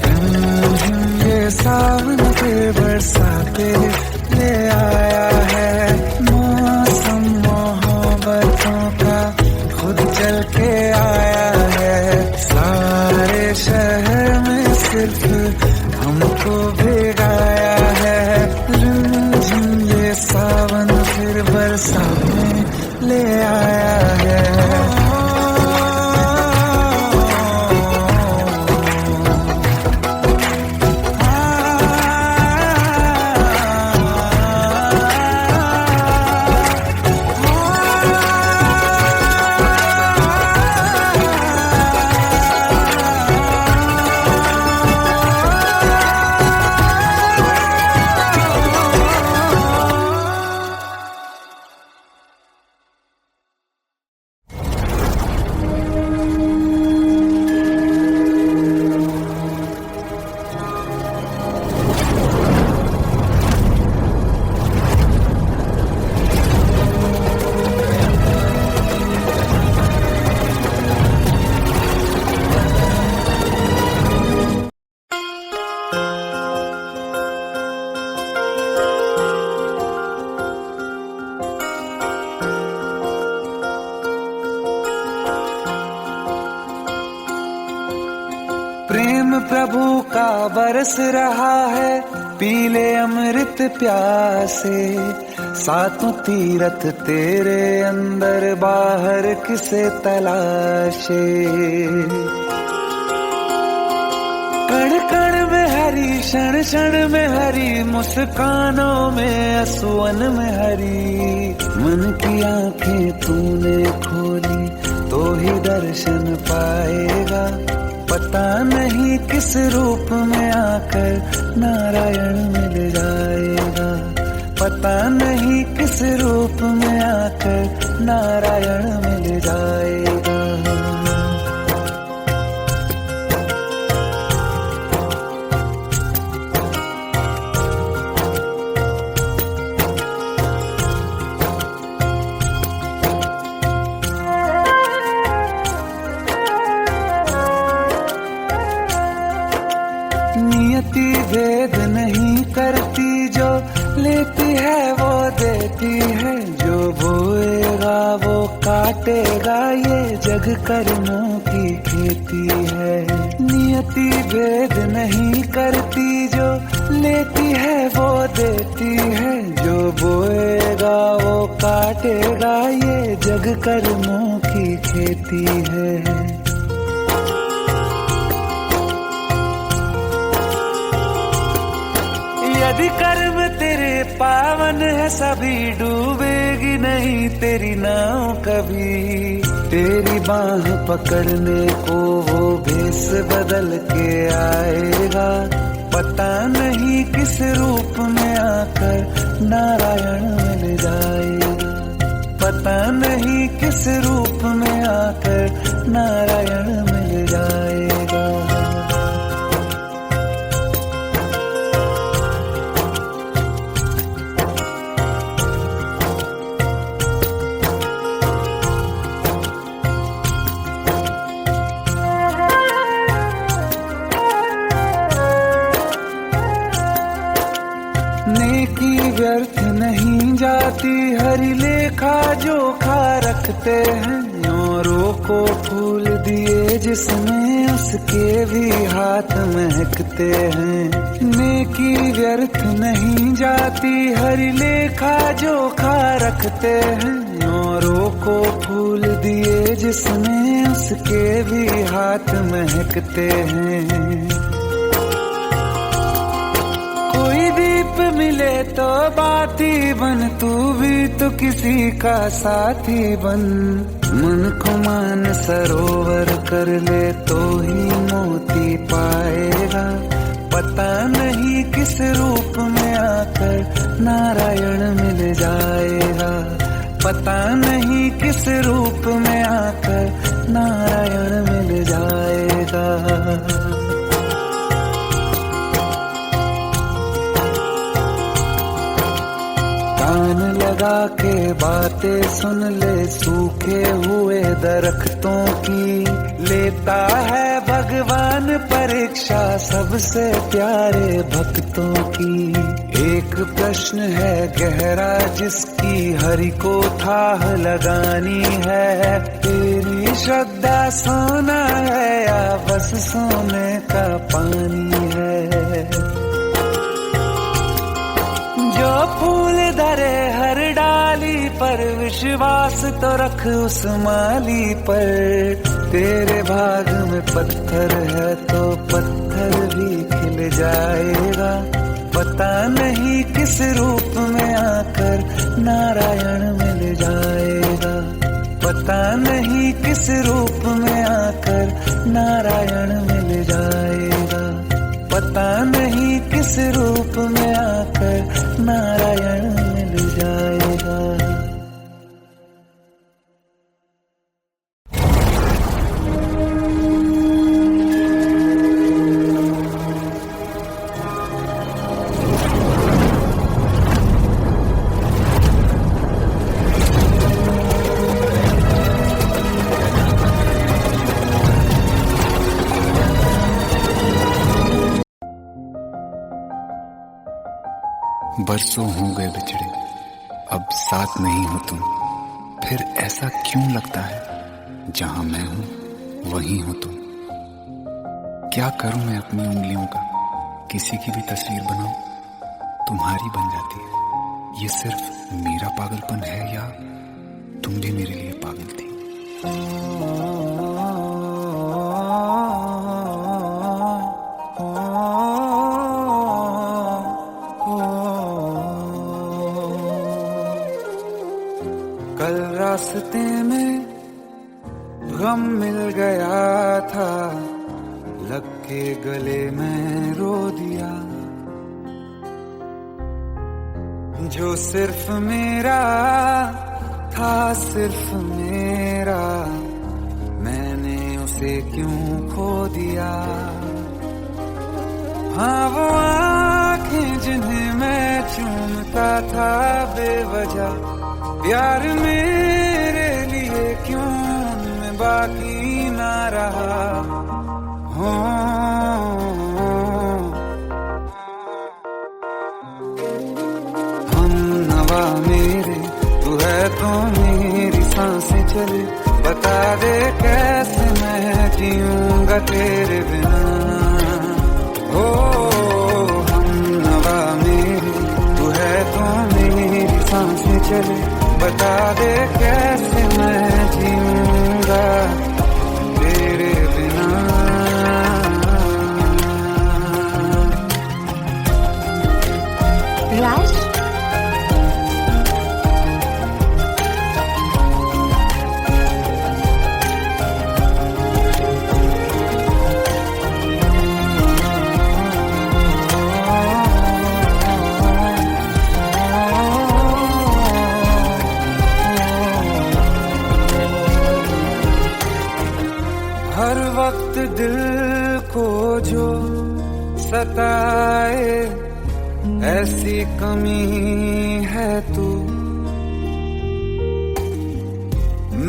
रिमझिम ये सावन फिर बरसाते ले आया है। मौसम मोहब्बतों का खुद चल के आया है। सारे शहर में सिर्फ हमको भिगाया है। रिमझिम ये सावन फिर बरसाते ले आया है। प्रेम प्रभु का बरस रहा है, पीले अमृत प्यासे। सातों तीरथ तेरे अंदर बाहर किसे तलाशे। कण कण में हरी, क्षण क्षण में हरी, मुस्कानों में असुवन में हरी। मन की आंखें तूने खोली तो ही दर्शन पाएगा। पता नहीं किस रूप में आकर नारायण मिल जाएगा। पता नहीं किस रूप में आकर नारायण मिल जाएगा। नियति भेद नहीं करती, जो लेती है वो देती है। जो बोएगा वो काटेगा, ये जग कर्मों की खेती है। नियति भेद नहीं करती, जो लेती है वो देती है। जो बोएगा वो काटेगा, ये जग कर्मों की खेती है। यदि कर्म तेरे पावन है, सभी डूबेगी नहीं तेरी नाव कभी। तेरी बाह पकड़ने को वो भेष बदल के आएगा। पता नहीं किस रूप में आकर नारायण मिल जाएगा। पता नहीं किस रूप में आकर नारायण मिल जाएगा। नेकी व्यर्थ नहीं जाती, हरि लेखा जोखा रखते हैं। औरों को फूल दिए जिसमें, उसके भी हाथ महकते हैं। नेकी व्यर्थ नहीं जाती, हरि लेखा जोखा रखते हैं। औरों को फूल दिए जिसमें, उसके भी हाथ महकते हैं। कोई दीप मिले तो बाती बन, तू भी तो किसी का साथी बन। मन को मान सरोवर कर ले तो ही मोती पाएगा। पता नहीं किस रूप में आकर नारायण मिल जाएगा। पता नहीं किस रूप में आकर नारायण मिल जाएगा। कान लगा के बातें सुन ले सूखे हुए दरख्तों की। लेता है भगवान परीक्षा सबसे प्यारे भक्तों की। एक प्रश्न है गहरा जिसकी हरि को थाह लगानी है। तेरी श्रद्धा सोना है या बस सोने का पानी है। जो फूल धरे हर डाली पर, विश्वास तो रख उस माली पर। तेरे भाग में पत्थर है तो पत्थर भी खिल जाएगा। पता नहीं किस रूप में आकर नारायण मिल जाएगा। पता नहीं किस रूप में आकर नारायण मिल जाएगा। पता नहीं किस रूप में आकर नारायण मिल जाएगा। बरसों हो गए बिछड़े, अब साथ नहीं हो तुम। फिर ऐसा क्यों लगता है जहां मैं हूं वहीं हो तुम। क्या करूं मैं अपनी उंगलियों का, किसी की भी तस्वीर बनाऊं तुम्हारी बन जाती है। ये सिर्फ मेरा पागलपन है या तुम भी मेरे लिए पागल थी? कल रास्ते में गम मिल गया था, लग के गले में रो दिया। जो सिर्फ मेरा था, सिर्फ मेरा, मैंने उसे क्यों खो दिया। हाँ वो आंखें जिन्हें मैं चूमता था बेवजह, प्यार मेरे लिए क्यों उनमें बाकी ना रहा। हम नवा मेरे, तू है तो मेरी सांसें चले, बता दे कैसे मैं जीऊंगा तेरे बिना। ओ हम नवा मेरे, तू है तो मेरी सांसें चले, बता दे कैसे मैं जीऊंगा तेरे बिना। राज, हर वक्त दिल को जो सताए, ऐसी कमी है तू।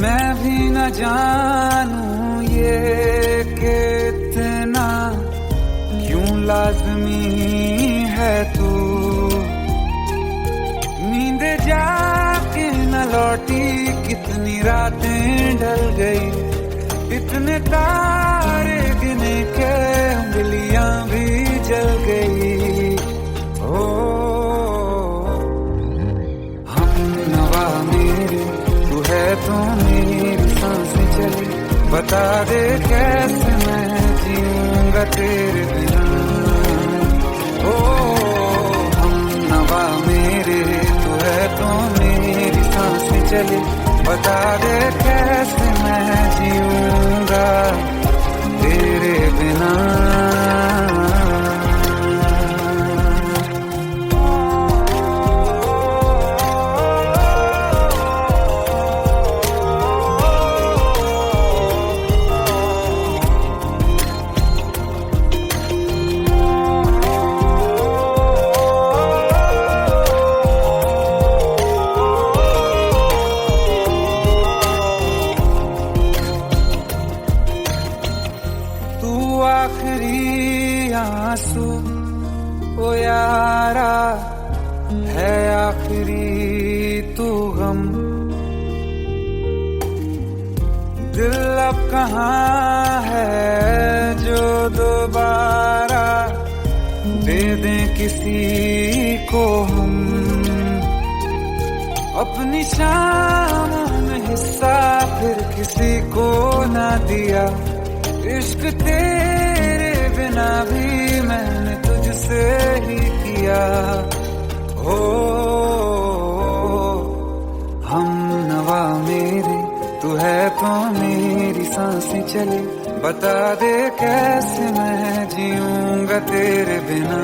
मैं भी न जानूं ये कि इतना क्यों लाज़मी है तू। नींद जाके न लौटी, कितनी रातें ढल गई, इतने तारे गिने के उंगलियां भी जल गई। ओ हम नवा मेरे, तू है तो मेरी सांसें चले, बता दे कैसे मैं जीऊंगा तेरे बिना। ओ हम नवा मेरे, तू है तो मेरी सांसें चले, बता दे कैसे मैं जीऊंगा तेरे बिना। आखिरी आंसू ओ यारा है, आखिरी तू गम। दिल अब कहाँ है जो दोबारा दे दें किसी को हम। अपनी शामों में हिस्सा फिर किसी को ना दिया, इश्क तेरे बिना भी मैंने तुझसे ही किया। हो हम नवा मेरे, तू है तो मेरी सांसें चले, बता दे कैसे मैं जीऊंगा तेरे बिना।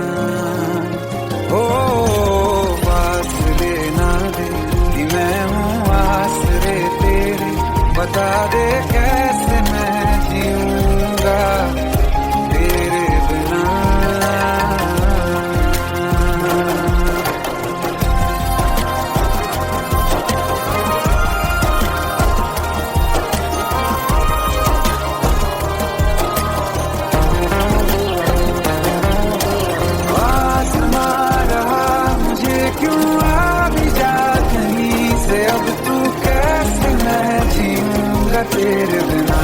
हो फासले ना दे कि मैं हूँ आसरे तेरे, बता दे कैसे मैं जीऊंगा तेरे बिना। आसमां रहा मुझे क्यों, आ भी जा कहीं से, अब तू कैसे मैं जीऊंगा तेरे बिना।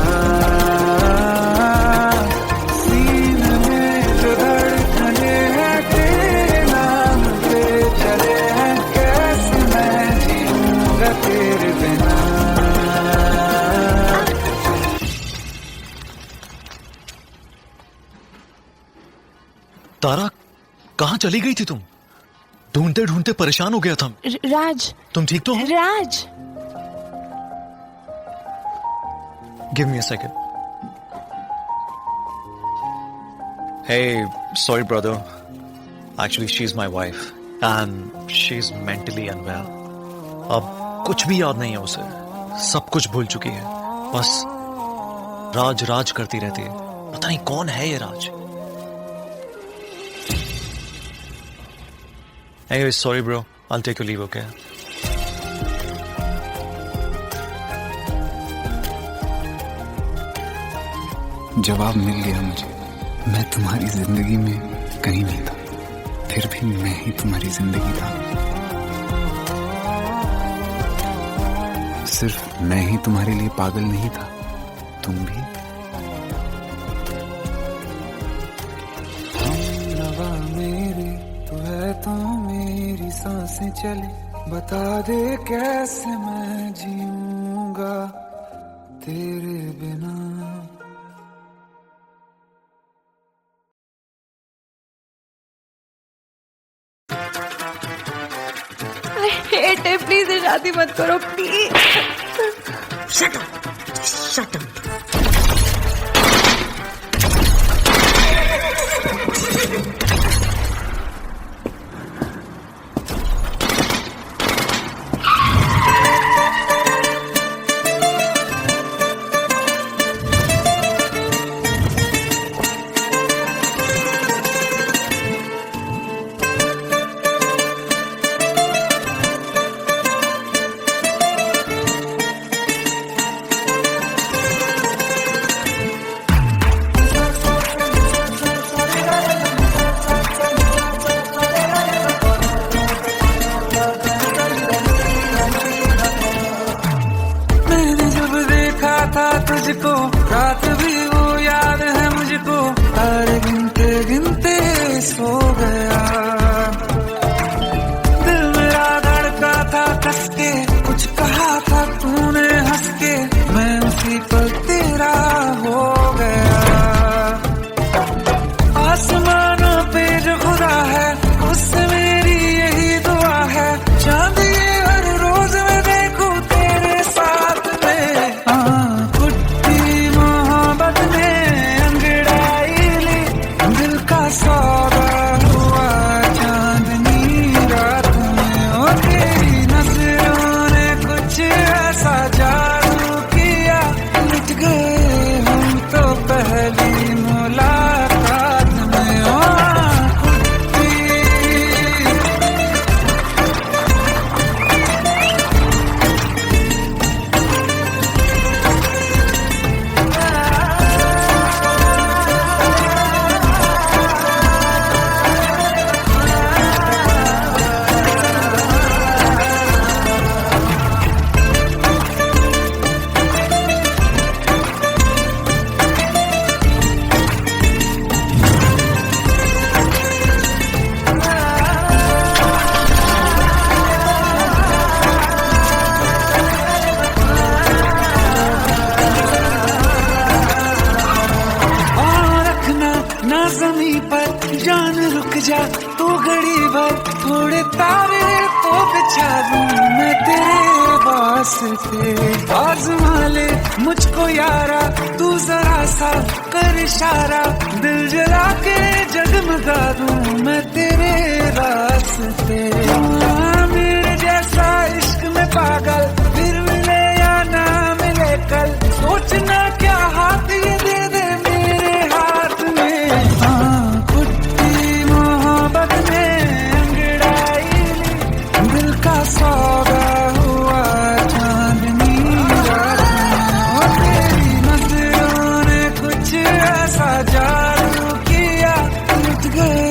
तारा, कहाँ चली गई थी तुम? ढूंढते ढूंढते परेशान हो गया था। राज, तुम ठीक तो हो? Raj, give me a second. Hey, sorry brother. Actually, she's my wife and she's mentally unwell. अब कुछ भी याद नहीं है उसे, सब कुछ भूल चुकी है। बस राज राज करती रहती है। पता नहीं कौन है ये राज। Anyway, sorry bro. I'll take your leave, okay? जवाब मिल गया मुझे। मैं तुम्हारी जिंदगी में कहीं नहीं था, फिर भी मैं ही तुम्हारी जिंदगी था। सिर्फ मैं ही तुम्हारे लिए पागल नहीं था, तुम भी। हमनवा मेरे तू है तो मेरी सांसें चले, बता दे कैसे मैं जीऊंगा तेरे बिना। हेट है, प्लीज शादी मत करो please. Shut up, shut up. तुझको रात भी वो याद है मुझको, तारे गिनते गिनते सो गया। दिल मेरा धड़का था कस के, कुछ कहा था तूने हंस के, मैं उसी पर तेरा हो गया। आसमानों पे जो खुदा है उससे मेरी यही दुआ है, चांद ये हर रोज मैं देखूं तेरे साथ में। सौदा हुआ चांदनी रात में, ओ तेरी नजरों ने कुछ ऐसा जादू किया, मिट गए हम तो पहली मुलाकात में। ओ ज़मीं पर जान रुक जा तू घड़ी भर, थोड़े तारे तो बिछा दूं मैं तेरे वास्ते। आज़मा ले मुझको यारा तू जरा सा कर इशारा, दिल जला के जगमगा दूं मैं तेरे रास्ते। मेरे जैसा इश्क में पागल फिर मिले या ना मिले कल, सोचना क्या हाथ ये दे दे मेरे हाथ में। सौदा हुआ चांदनी रात में, ओ तेरी नजरों ने कुछ ऐसा जादू किया, मिट गए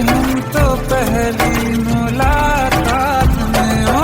हम तो पहली मुलाकात में। ओ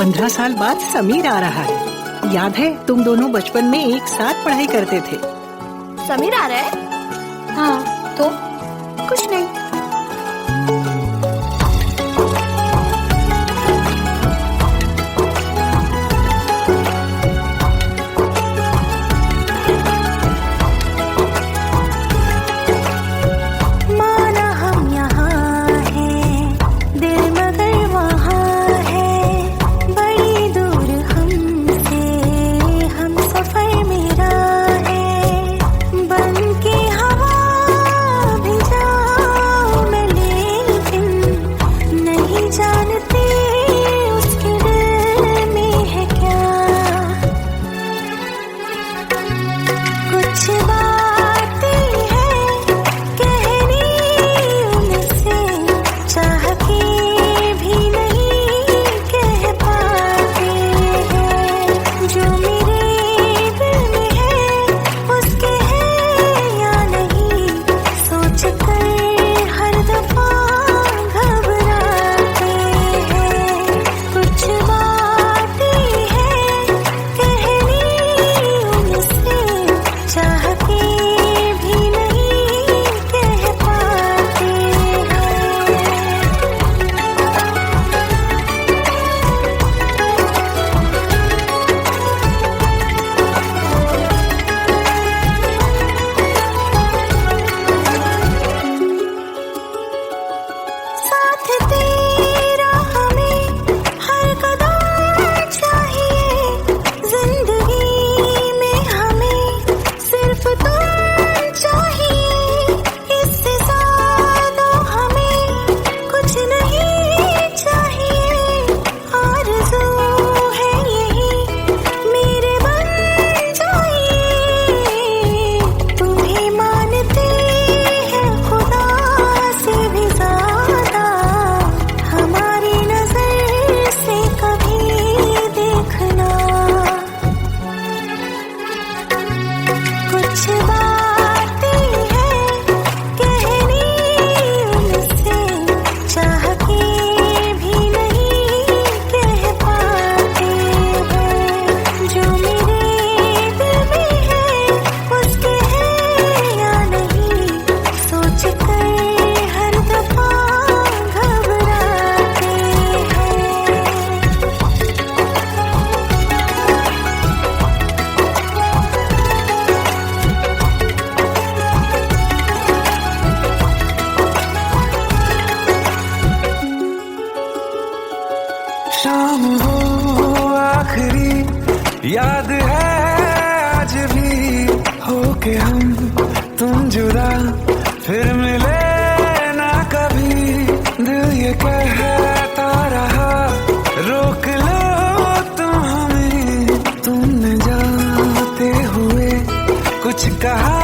15 साल बाद समीर आ रहा है। याद है तुम दोनों बचपन में एक साथ पढ़ाई करते थे। समीर आ रहा है? हाँ, तो कुछ नहीं। माना हम यहाँ हैं, दिल मगर वहाँ है, बड़ी दूर हमसे हम सफर मेरा है। बन के हवा भी जाऊँ मैं, लेकिन नहीं जानती उसके दिल में है क्या। कुछ बातें हैं कहनी उनसे, चाह के भी नहीं कह पाते हैं। जो मेरे दिल में है उसके है या नहीं, सोच कर हर दफा घबराते हैं। कुछ बातें हैं कहनी उनसे, चाह के भी नहीं कह पाते हैं। साथ तेरा हमें हर कदम चाहिए, जिंदगी में हमें सिर्फ तुम चाहिए। इससे ज्यादा हमें कुछ नहीं चाहिए। आरज़ू है यही मेरे बन जाइए। तुम्हें मानते हैं खुदा से भी ज्यादा, हमारी नजर से कभी देखना। कुछ बातें हैं कहनी उनसे, चाह के भी नहीं कह पाते हैं। जो मेरे दिल में है उसके है या नहीं, सोच कर हर दफा घबराते हैं। शाम हो आखिरी याद है आज भी, होके हम तुम जुदा फिर मिले ना कभी। दिल ये कहता रहा रोक लो तुम हमें, तुमने जाते हुए कुछ कहा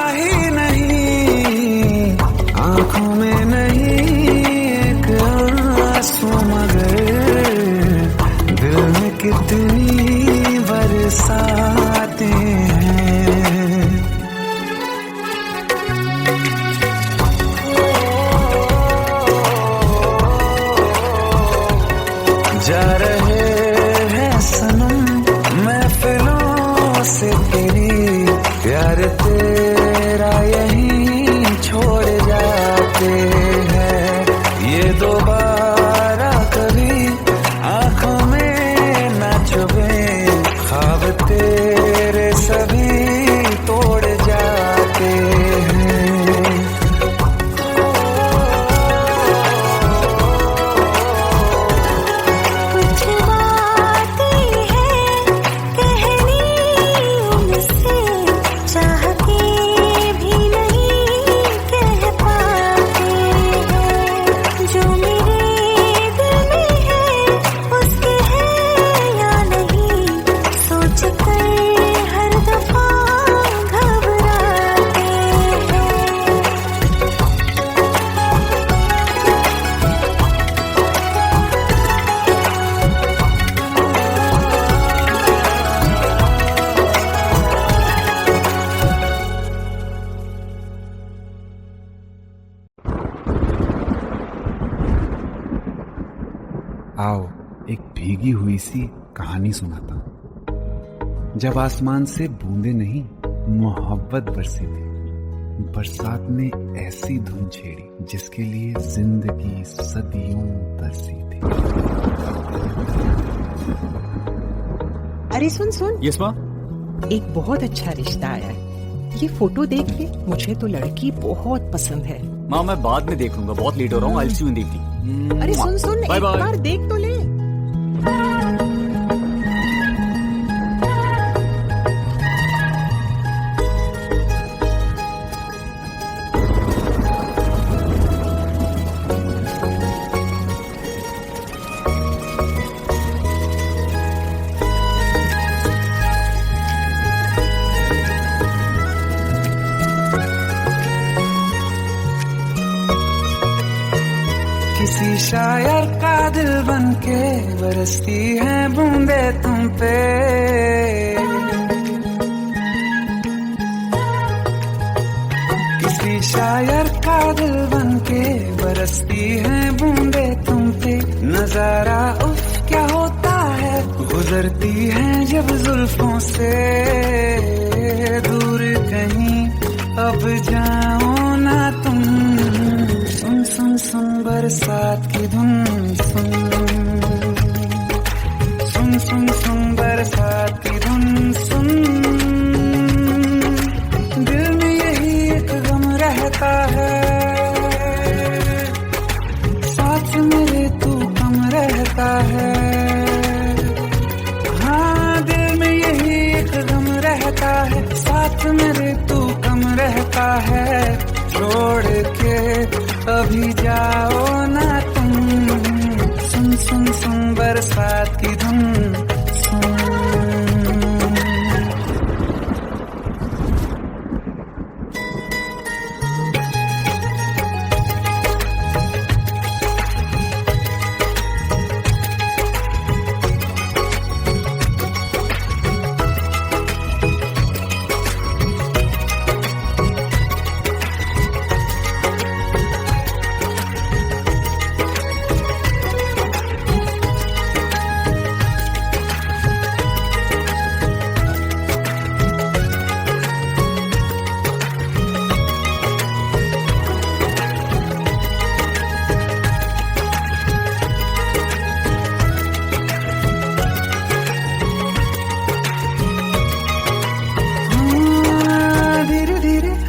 ही नहीं। आंखों में नहीं एक आंसू, मगर दिल में कितनी बरसाते हैं। जा रहे हैं सनम महफिलों से तेरी, प्यार तेरा यहीं छोड़ जाते हैं। ये दोबारा कभी आंखों में न चुभे, ख्वाब तेरे सभी तोड़ जाते हैं। कुछ बातें हैं कहनी उनसे, चाह के भी नहीं कह पाते हैं। जो मेरे दिल में है उसके है या नहीं, सोच कर हर दफा घबराते हैं। आओ एक भीगी हुई सी कहानी सुनाता हूं। जब आसमान से बूंदे नहीं मोहब्बत बरसी थी, बरसात ने ऐसी धुन छेड़ी जिसके लिए जिंदगी सदियों तरसी थी। अरे सुन सुन, यस माँ। एक बहुत अच्छा रिश्ता आया है। ये फोटो देख ले, मुझे तो लड़की बहुत पसंद है। माँ मैं बाद में देख लूंगा, बहुत लेट हो रहा हूँ। I will see you in the evening. अरे सुन सुन, बाय एक बाय। बार देख तो ले। किसी शायर का दिल बनके बरसती है बूंदे तुम पे। किसी शायर का दिल बनके बरसती है बूंदे तुम पे। नजारा उफ क्या होता है, गुजरती है जब जुल्फों से। दूर कहीं अब जाओ ना तुम, सुन सुन सुन बरसात की धुन। सुन सुन सुन सुन बरसात की धुन। सुन दिल में यही एक गम रहता है, साथ मेरे तू कम रहता है। हाँ दिल में यही एक गम रहता है, साथ मेरे तू कम रहता है। छोड़ के अभी जाओ ना तुम, सुन सुन सुन बरसात की धुन। सुन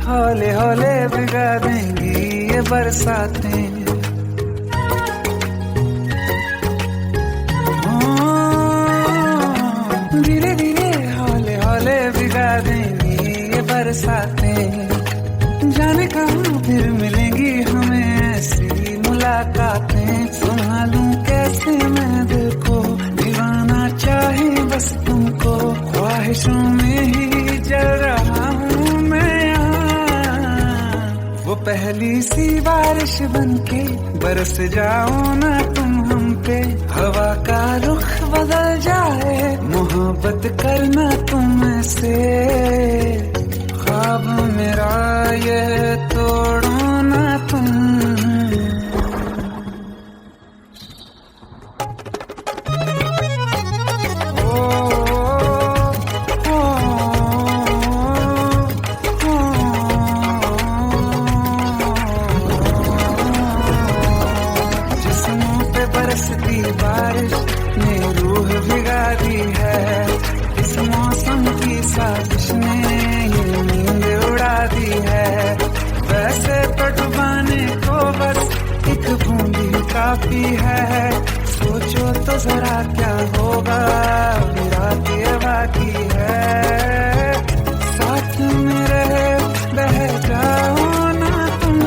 हौले हौले भिगा देंगी ये बरसातें। धीरे धीरे हौले हौले भिगा देंगी ये बरसातें। जाने कहाँ फिर मिलेंगी हमें ऐसी मुलाकातें। संभालूं कैसे मैं दिल को, दीवाना चाहे बस तुमको। ख्वाहिशों में ही जल रहा हूँ मैं यहाँ। वो पहली सी बारिश बनके बरस जाओ ना तुम हम पे। हवा का रुख बदल जाए, मोहब्बत करना तुम से। ख्वाब मेरा ये तोड़ो ना तुम। बरसती बारिश ने रूह भिगा दी है। इस मौसम की साजिश ने ये नींद उड़ा दी है। वैसे तो डुबाने को बस एक बूंदी काफी है। सोचो तो जरा क्या होगा, रात ये बाकी है। साथ में रहे बह जाओ ना तुम।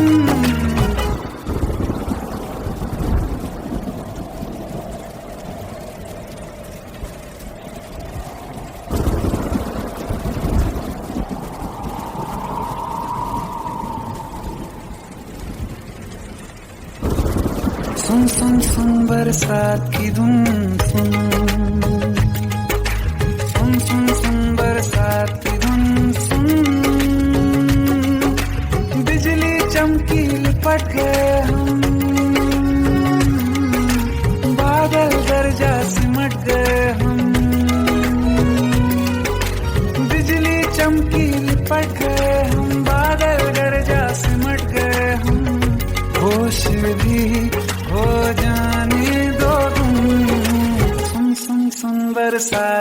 सुन सुन सुन बरसात की धुन। सुन सुन सुन सुन बरसात की धुन। सुन बिजली चमकी लिपट गए हम, बादल गरजा सारी